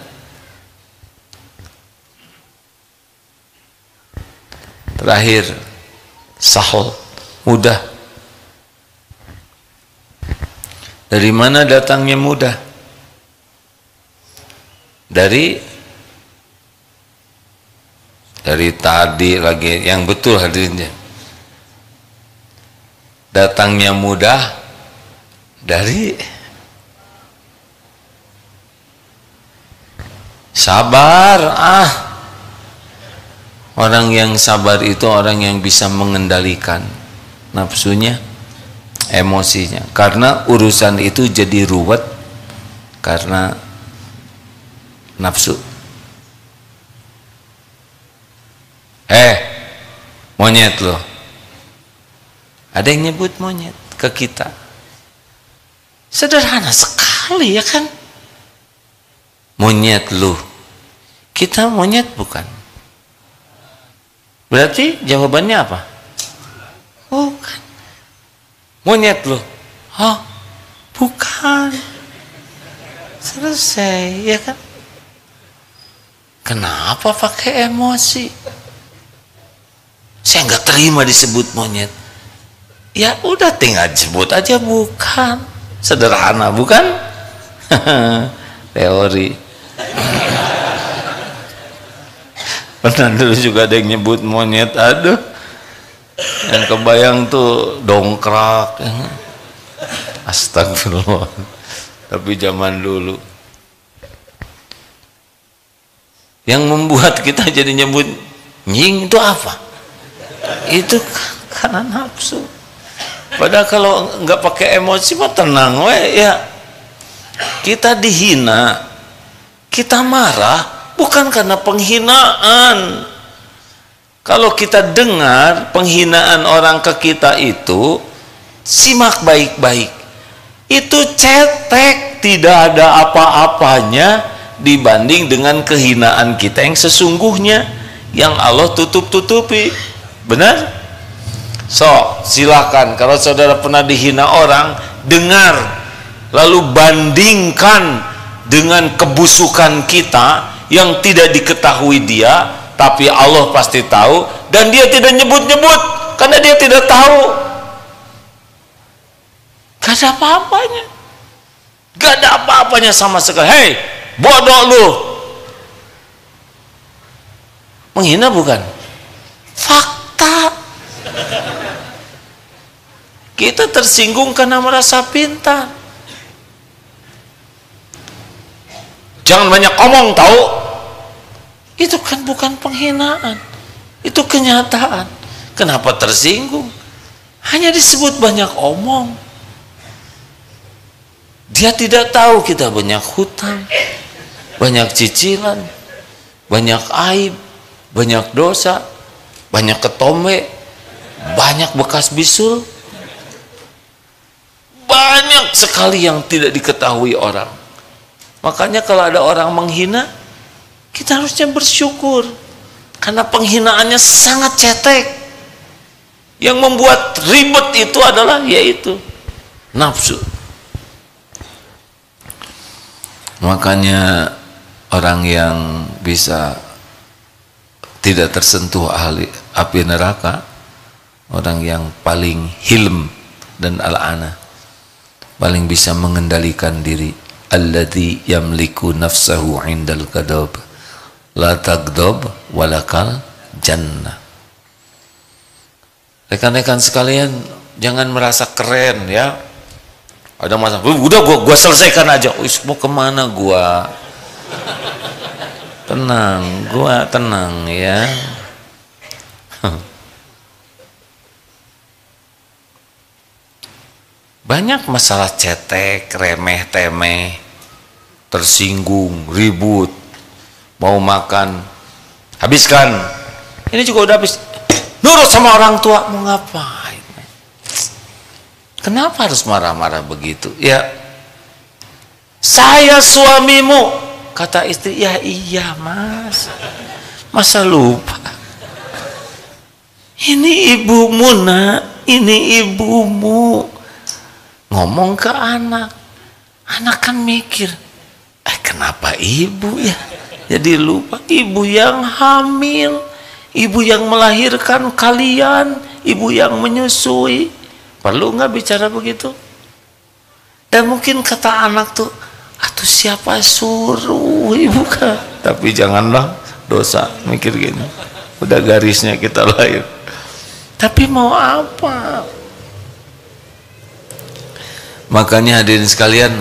Terakhir, sahul, mudah. Dari mana datangnya mudah? Dari tadi lagi yang betul hadirinnya. datangnya mudah dari sabar. Orang yang sabar itu orang yang bisa mengendalikan nafsunya, emosinya. Karena urusan itu jadi ruwet karena nafsu. Monyet loh. Ada yang nyebut monyet ke kita. Sederhana sekali ya kan? Monyet loh. Kita monyet bukan? Berarti jawabannya apa? Bukan. Monyet loh. Bukan. Selesai ya kan? Kenapa pakai emosi? Saya nggak terima disebut monyet. Ya udah tinggal sebut aja bukan. Sederhana bukan? Teori. Pernah dulu juga ada yang nyebut monyet, aduh, yang kebayang tuh dongkrak. Astagfirullah. Tapi zaman dulu yang membuat kita jadi nyebut nying itu apa? Itu karena nafsu. Padahal kalau nggak pakai emosi mah tenang ya. Kita dihina, kita marah bukan karena penghinaan. Kalau kita dengar penghinaan orang ke kita itu, simak baik-baik. Itu cetek, tidak ada apa-apanya dibanding dengan kehinaan kita yang sesungguhnya, yang Allah tutup-tutupi. Benar? So, silakan kalau saudara pernah dihina orang, dengar, lalu bandingkan dengan kebusukan kita yang tidak diketahui dia, tapi Allah pasti tahu, dan dia tidak nyebut-nyebut karena dia tidak tahu. Gak ada apa-apanya, gak ada apa-apanya sama sekali. Hei, bodoh lu, menghina bukan? Fakta. Kita tersinggung karena merasa pintar. Jangan banyak omong, tahu? Itu kan bukan penghinaan, itu kenyataan. Kenapa tersinggung? Hanya disebut banyak omong. Dia tidak tahu kita banyak hutang, banyak cicilan, banyak aib, banyak dosa, banyak ketombe, banyak bekas bisul. Banyak sekali yang tidak diketahui orang. Makanya kalau ada orang menghina, kita harusnya bersyukur, karena penghinaannya sangat cetek. Yang membuat ribet itu adalah yaitu nafsu. Makanya orang yang bisa tidak tersentuh api neraka, orang yang paling hilm dan al-ana, paling bisa mengendalikan diri. Alladzi yamliku nafsahu indal ghadab la taghdab walakal jannah. Rekan-rekan sekalian, jangan merasa keren ya. Ada masalah, udah gua selesaikan aja. Mau kemana gua? Tenang, gua tenang ya. Banyak masalah cetek, remeh temeh, tersinggung, ribut, mau makan, habiskan. Ini juga udah habis. Nurut sama orang tua, mau ngapain? Kenapa harus marah-marah begitu? Ya, saya suamimu, kata istri. Ya iya mas, masa lupa? Ini ibumu nak, ini ibumu. Ngomong ke anak, anak kan mikir, kenapa ibu ya? Jadi lupa, ibu yang hamil, ibu yang melahirkan kalian, ibu yang menyusui. Perlu nggak bicara begitu? Dan mungkin kata anak tuh, atuh siapa suruh ibu kan? Tapi janganlah dosa mikir gini. Udah garisnya kita lahir. Tapi mau apa? Makanya hadirin sekalian,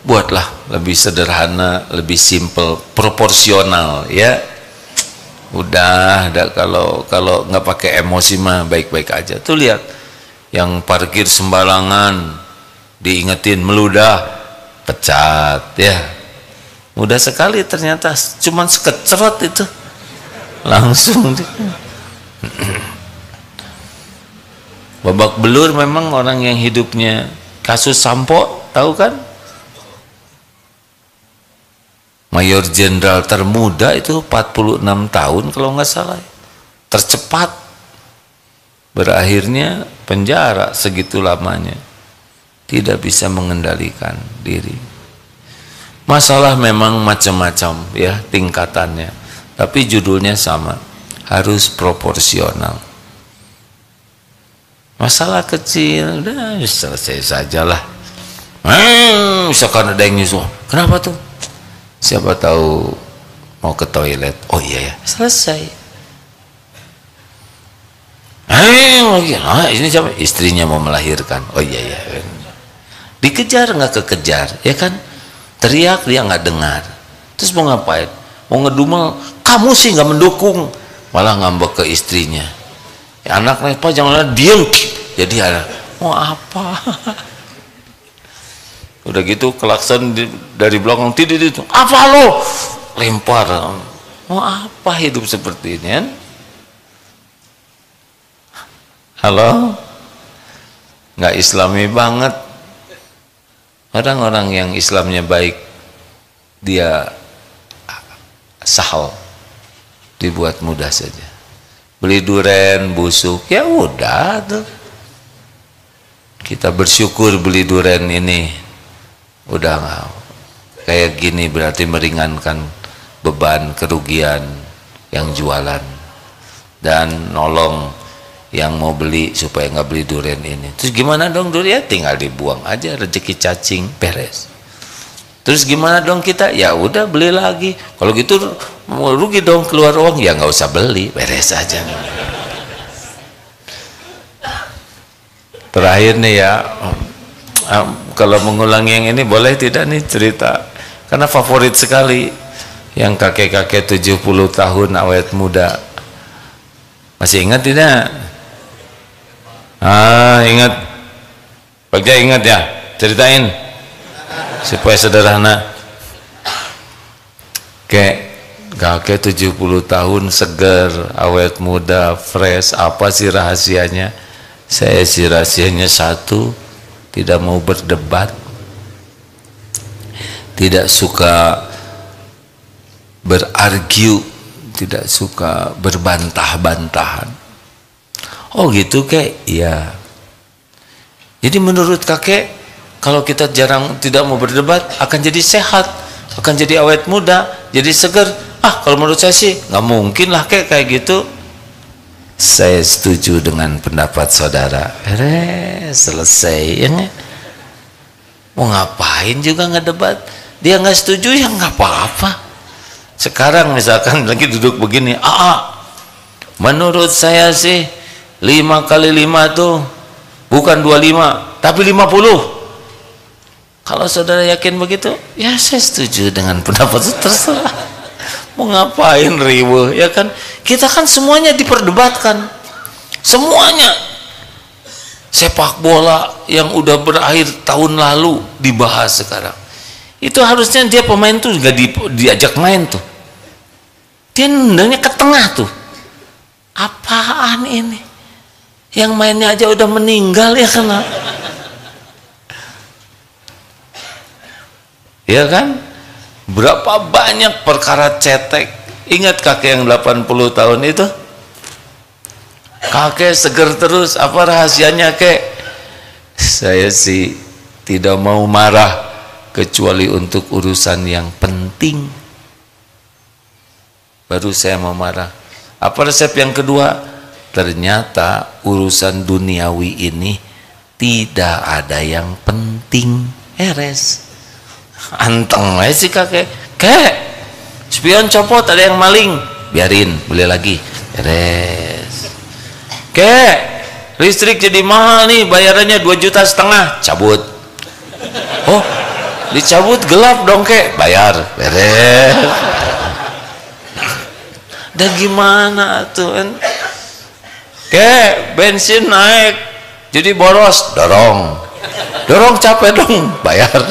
buatlah lebih sederhana, lebih simple, proporsional ya. Udah kalau nggak pakai emosi mah baik-baik aja. Tuh lihat yang parkir sembarangan, diingetin meludah, pecat ya. Mudah sekali ternyata, cuman sekecrot itu langsung. Babak belur memang orang yang hidupnya. Kasus Sampo tahu kan? Mayor Jenderal termuda itu 46 tahun kalau nggak salah, tercepat, berakhirnya penjara segitu lamanya, tidak bisa mengendalikan diri. Masalah memang macam-macam ya tingkatannya, tapi judulnya sama, harus proporsional. Masalah kecil udah selesai sajalah. Misalkan ada yang nyusul, kenapa tuh? Siapa tahu mau ke toilet. Oh iya ya, selesai. Ini siapa? Istrinya mau melahirkan. Oh iya ya. Dikejar nggak kekejar, ya kan? Teriak dia nggak dengar. Terus mau ngapain? Mau ngedumel, kamu sih nggak mendukung, malah ngambek ke istrinya. Ya, anaknya apa jangan diem. Jadi ada mau apa? Udah gitu klakson dari belakang, tidak itu. Apa lo? Lempar. Mau apa hidup seperti ini? Kan? Halo? Nggak Islami banget. Orang-orang yang Islamnya baik, dia sahal, dibuat mudah saja. Beli duren busuk, ya udah tuh. Kita bersyukur beli duren ini udah kayak gini, berarti meringankan beban kerugian yang jualan dan nolong yang mau beli supaya nggak beli durian ini. Terus gimana dong durian? Tinggal dibuang aja, rezeki cacing, beres. Terus gimana dong kita? Ya udah beli lagi. Kalau gitu mau rugi dong, keluar uang, ya nggak usah beli, beres aja. Terakhir nih ya, kalau mengulangi yang ini boleh tidak nih cerita? Karena favorit sekali yang kakek-kakek 70 tahun awet muda. Masih ingat tidak? Ingat. Bagja ingat ya? Ceritain supaya sederhana. Kakek 70 tahun, seger, awet muda, fresh. Apa sih rahasianya? Saya sih rahasianya satu, tidak mau berdebat, tidak suka berargu, tidak suka berbantah-bantahan. Oh gitu kek? Iya. Jadi menurut kakek, kalau kita tidak mau berdebat, akan jadi sehat, akan jadi awet muda, jadi seger. Kalau menurut saya sih nggak mungkin lah kek kayak gitu. Saya setuju dengan pendapat saudara. Selesai ya. Mau ngapain juga nggak debat? Dia nggak setuju ya nggak apa-apa. Sekarang misalkan lagi duduk begini, menurut saya sih 5 kali 5 tuh bukan 25 tapi 50. Kalau saudara yakin begitu, ya saya setuju dengan pendapat itu, terserah. Mau ngapain riweuh, ya kan? Kita kan semuanya diperdebatkan, semuanya. Sepak bola yang udah berakhir tahun lalu dibahas sekarang. Itu harusnya dia pemain tuh gak diajak main tuh, dia nendangnya ke tengah tuh. Apaan ini? Yang mainnya aja udah meninggal, ya kan? Ya kan? Berapa banyak perkara cetek. Ingat kakek yang 80 tahun itu? Kakek seger terus. Apa rahasianya kek? Saya sih tidak mau marah kecuali untuk urusan yang penting, baru saya mau marah. Apa resep yang kedua? Ternyata urusan duniawi ini tidak ada yang penting, beres. Anteng aja sih kakek. Spion copot, ada yang maling, biarin, beli lagi, beres. Listrik jadi mahal nih, bayarannya 2,5 juta, cabut. Oh, dicabut gelap dong kek, bayar, beres. Dan gimana tuh kan? Kek, bensin naik, jadi boros, dorong capek dong, bayar.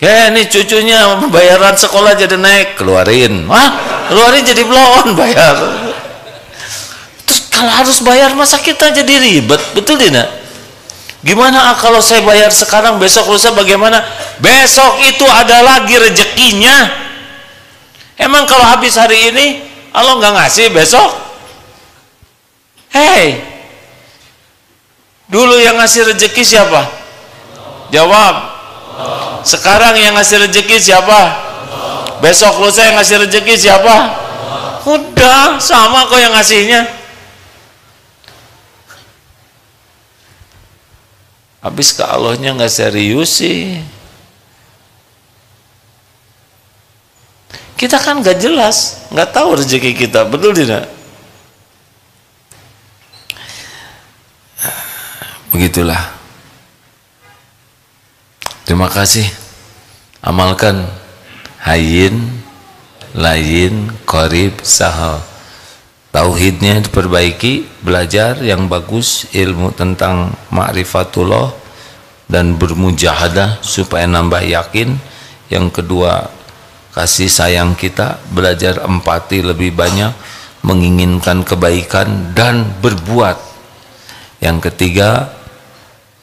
Kek, ini cucunya bayaran sekolah jadi naik, keluarin, keluarin jadi belum, bayar. Terus kalau harus bayar masa kita jadi ribet, betul tidak? Gimana kalau saya bayar sekarang, besok lusa bagaimana? Besok itu ada lagi rezekinya. Emang kalau habis hari ini Allah nggak ngasih besok? Hei, dulu yang ngasih rezeki siapa? Jawab. Sekarang yang ngasih rezeki siapa? Besok lusa yang ngasih rezeki siapa? Udah sama kok yang ngasihnya. Habis ke Allahnya nggak serius sih. Kita kan nggak jelas, nggak tahu rezeki kita, betul tidak? Begitulah. Terima kasih. Amalkan hayyin, layin, qarib, sahal. Tauhidnya diperbaiki, belajar yang bagus, ilmu tentang ma'rifatullah dan bermujahadah supaya nambah yakin. Yang kedua, kasih sayang kita, belajar empati lebih banyak, menginginkan kebaikan dan berbuat. Yang ketiga,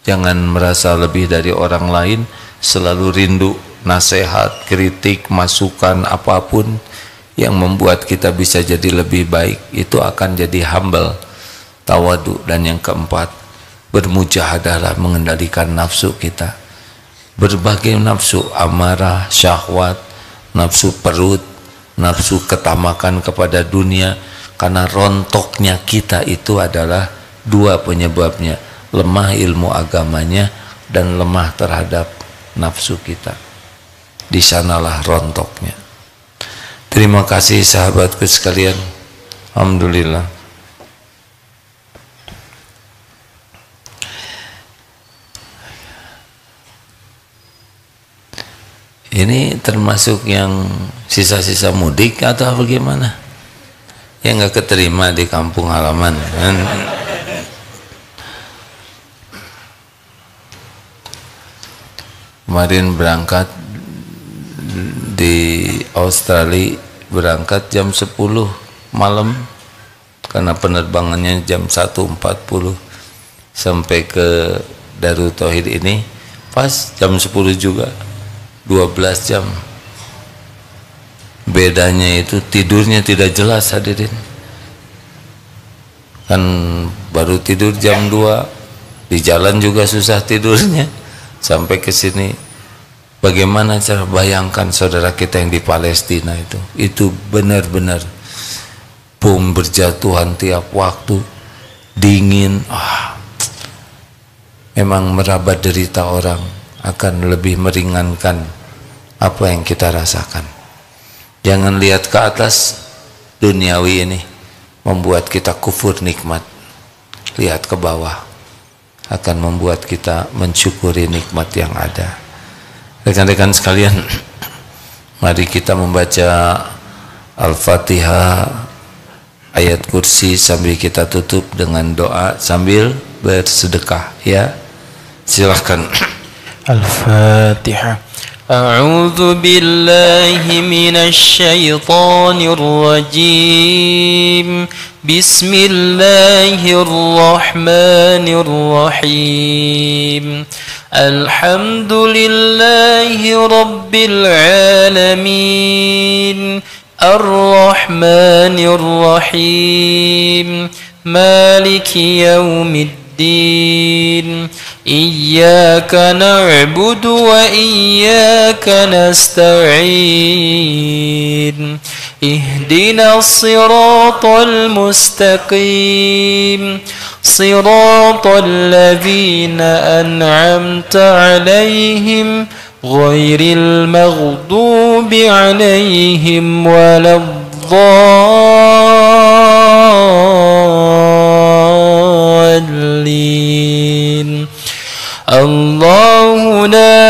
jangan merasa lebih dari orang lain, selalu rindu nasihat, kritik, masukan apapun yang membuat kita bisa jadi lebih baik, itu akan jadi humble, tawadu. Dan yang keempat, bermujahadahlah mengendalikan nafsu kita, berbagai nafsu, amarah, syahwat, nafsu perut, nafsu ketamakan kepada dunia. Karena rontoknya kita itu adalah dua penyebabnya, lemah ilmu agamanya dan lemah terhadap nafsu kita. Di sanalah rontoknya. Terima kasih sahabatku sekalian. Alhamdulillah. Ini termasuk yang sisa-sisa mudik atau bagaimana? Yang nggak keterima di kampung halaman. Kemarin berangkat di Australia, berangkat jam 10 malam karena penerbangannya jam 1.40 sampai ke Darut Tauhid ini pas jam 10 juga, 12 jam. Bedanya itu tidurnya tidak jelas, hadirin. Kan baru tidur jam 2, di jalan juga susah tidurnya sampai ke sini. Bagaimana cara, bayangkan saudara kita yang di Palestina itu benar-benar bom berjatuhan tiap waktu, dingin, memang meraba derita orang akan lebih meringankan apa yang kita rasakan. Jangan lihat ke atas, duniawi ini membuat kita kufur nikmat. Lihat ke bawah, akan membuat kita mensyukuri nikmat yang ada. Rekan-rekan sekalian, mari kita membaca Al-Fatihah, ayat kursi sambil kita tutup dengan doa sambil bersedekah, ya. Silahkan. Al-Fatihah. A'udzu billahi minasy syaithanir rajim. Bismillahirrahmanirrahim. Alhamdulillahi rabbil alamin. Ar-Rahmanir Rahim. Maliki yaumiddin. Iyyaka na'budu wa iyyaka nasta'in. Ihdinas siratal mustaqim. Siratal ladzina an'amta 'alaihim ghairil maghdubi 'alaihim waladdallin. Allahu لا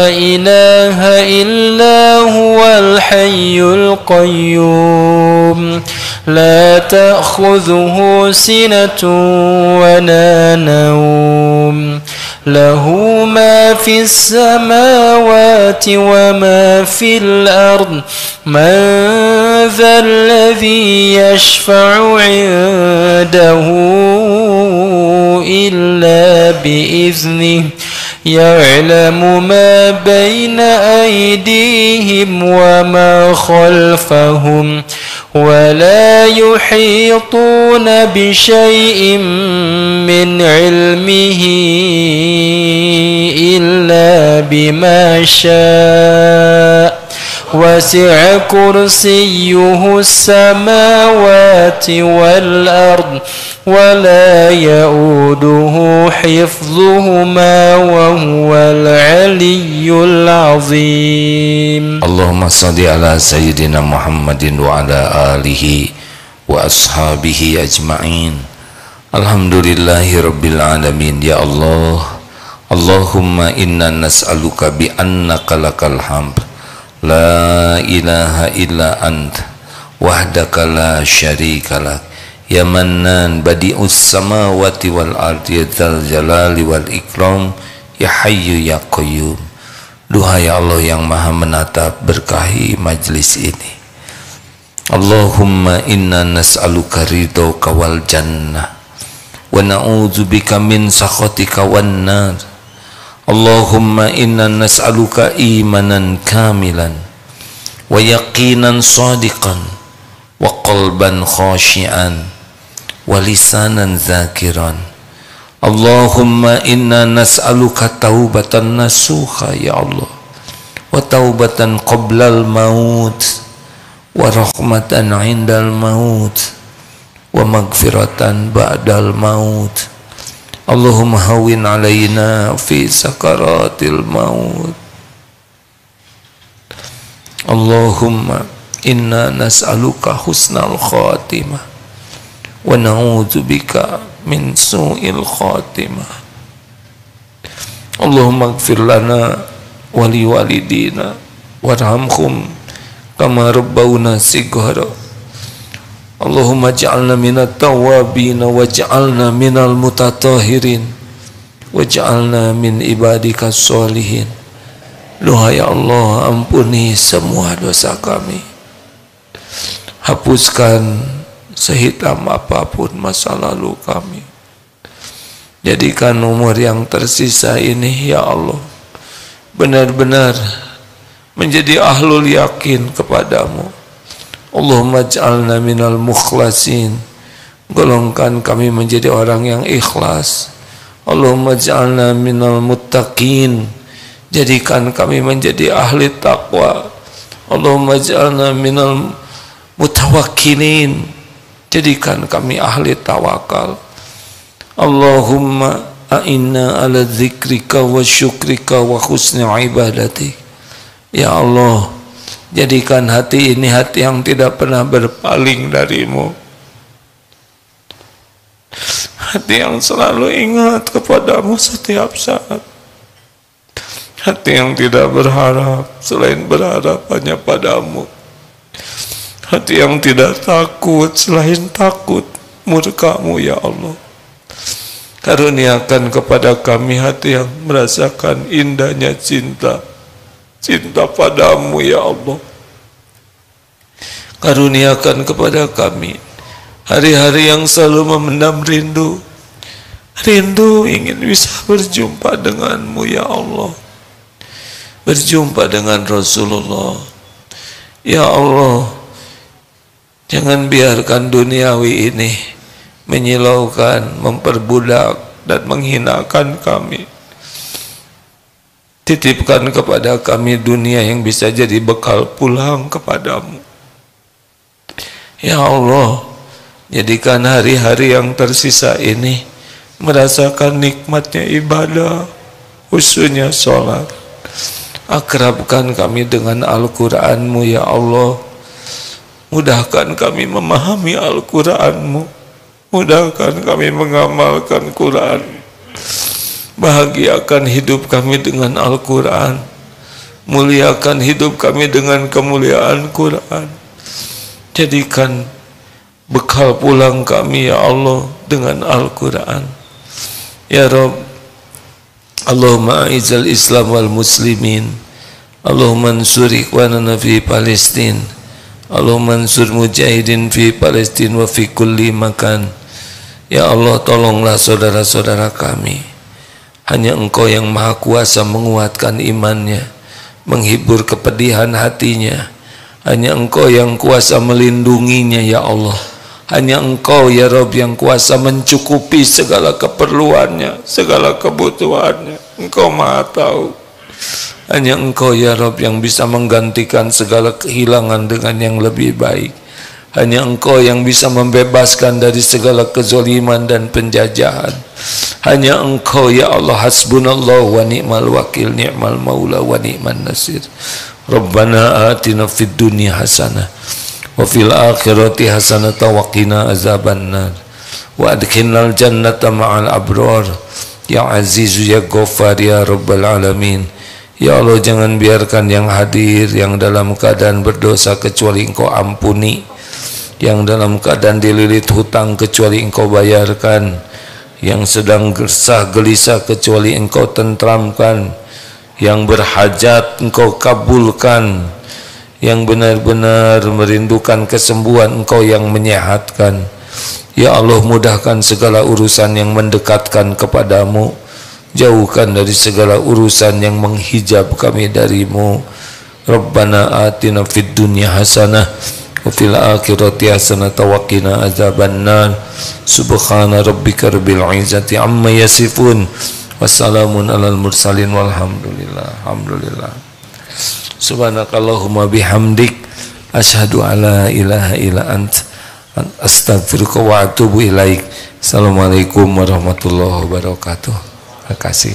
إله إلا هو الحي القيوم لا تأخذه سنة ولا نوم له ما في السماوات وما في الأرض من ذا الذي يشفع عنده إلا بإذنه يعلم ما بين أيديهم وما خلفهم ولا يحيطون بشيء من علمه إلا بما شاء وسع كرسيه السماوات والأرض ولا يؤوده حفظهما وهو العلي العظيم. اللهم صل على سيدنا محمد وعلى آله وأصحابه أجمعين. الحمدلله رب العالمين. يا الله اللهم إنا نسألك بأنك لك الحمد لا إله إلا أنت وحدك لا شريك لك يا منان بديع السماوات والأرض يا ذا الجلال والإكرام ya hayyu ya qayyum. Duhai Allah yang maha menatap, berkahi majlis ini. Allahumma inna nas'aluka ridhaka wal jannah wa na'udzubika min sakhatika wan nar. Allahumma inna nas'aluka imanan kamilan wa yaqinan sadiqan wa qalban khashi'an wa lisanan zakiran. Allahumma inna nas'aluka taubatan nasuha ya Allah wa taubatan qablal maut wa rahmatan indal maut wa magfiratan ba'dal maut. Allahumma hawin alaina fi sakaratil maut. Allahumma inna nas'aluka husnal khatimah wa na'udzubika min su'il khatimah. Allahumma ighfir lana wa li walidina warhamhum kama rabbawna sighara. Allahumma ja'alna minat tawabin wa ja'alna minal mutatahhirin wa ja'alna min ibadika sholihin. Duhai Allah, ampuni semua dosa kami, hapuskan sehitam apapun masa lalu kami. Jadikan umur yang tersisa ini ya Allah benar-benar menjadi ahlul yakin kepadamu. Allahumma ja'alna minal mukhlasin, golongkan kami menjadi orang yang ikhlas. Allahumma ja'alna minal muttaqin, jadikan kami menjadi ahli taqwa. Allahumma ja'alna minal mutawakkilin, jadikan kami ahli tawakal. Allahumma a'inna ala dzikrika wa syukrika wa husni ibadatik. Ya Allah, jadikan hati ini hati yang tidak pernah berpaling darimu, hati yang selalu ingat kepadamu setiap saat, hati yang tidak berharap selain berharap hanya padamu, hati yang tidak takut selain takut murkamu ya Allah. Karuniakan kepada kami hati yang merasakan indahnya cinta padamu ya Allah. Karuniakan kepada kami hari-hari yang selalu memendam rindu ingin bisa berjumpa denganmu ya Allah, berjumpa dengan Rasulullah ya Allah. Jangan biarkan duniawi ini menyilaukan, memperbudak dan menghinakan kami. Titipkan kepada kami dunia yang bisa jadi bekal pulang kepadamu ya Allah. Jadikan hari-hari yang tersisa ini merasakan nikmatnya ibadah, khususnya sholat. Akrabkan kami dengan Al-Quranmu ya Allah. Mudahkan kami memahami Al-Quranmu, mudahkan kami mengamalkan Quran, Bahagiakan hidup kami dengan Al-Quran. Muliakan hidup kami dengan kemuliaan Quran. Jadikan bekal pulang kami ya Allah dengan Al-Quran. Ya Rabb, Allahumma a'izzal Islam wal muslimin, Allahumma ansur ikhwanana fi Palestin, Allahumma ansur mujahidin fi Palestin wa fi kulli makan. Ya Allah, tolonglah saudara-saudara kami. Hanya Engkau yang maha kuasa menguatkan imannya, menghibur kepedihan hatinya. Hanya Engkau yang kuasa melindunginya ya Allah. Hanya Engkau ya Rabb yang kuasa mencukupi segala keperluannya, segala kebutuhannya. Engkau maha tahu. Hanya Engkau ya Rabb yang bisa menggantikan segala kehilangan dengan yang lebih baik. Hanya Engkau yang bisa membebaskan dari segala kezaliman dan penjajahan. Hanya Engkau ya Allah, hasbunallah wa ni'mal wakil, ni'mal maula wa ni'man nasir. Rabbana atina fid dunya hasanah wa fil akhirati hasanah wa qina azabannar wa adkhilnal jannata ma'al abrar ya azizu ya ghaffar ya rabbal alamin. Ya Allah, jangan biarkan yang hadir yang dalam keadaan berdosa kecuali Engkau ampuni, yang dalam keadaan dililit hutang kecuali Engkau bayarkan, yang sedang gersah gelisah kecuali Engkau tentramkan, yang berhajat Engkau kabulkan, yang benar-benar merindukan kesembuhan Engkau yang menyehatkan. Ya Allah, mudahkan segala urusan yang mendekatkan kepadamu, jauhkan dari segala urusan yang menghijab kami darimu. Rabbana atina fid dunya hasanah wa fil akhirati hasanah wa qina azabannar. Subhana rabbika rabbil izzati amma yasifun, wassalamun alal mursalin walhamdulillah. Alhamdulillah. Subhanakallahumma bihamdik, asyhadu alla ilaha illa ant, astaghfiruka wa atubu ilaik. Assalamualaikum warahmatullahi wabarakatuh. Terima kasih.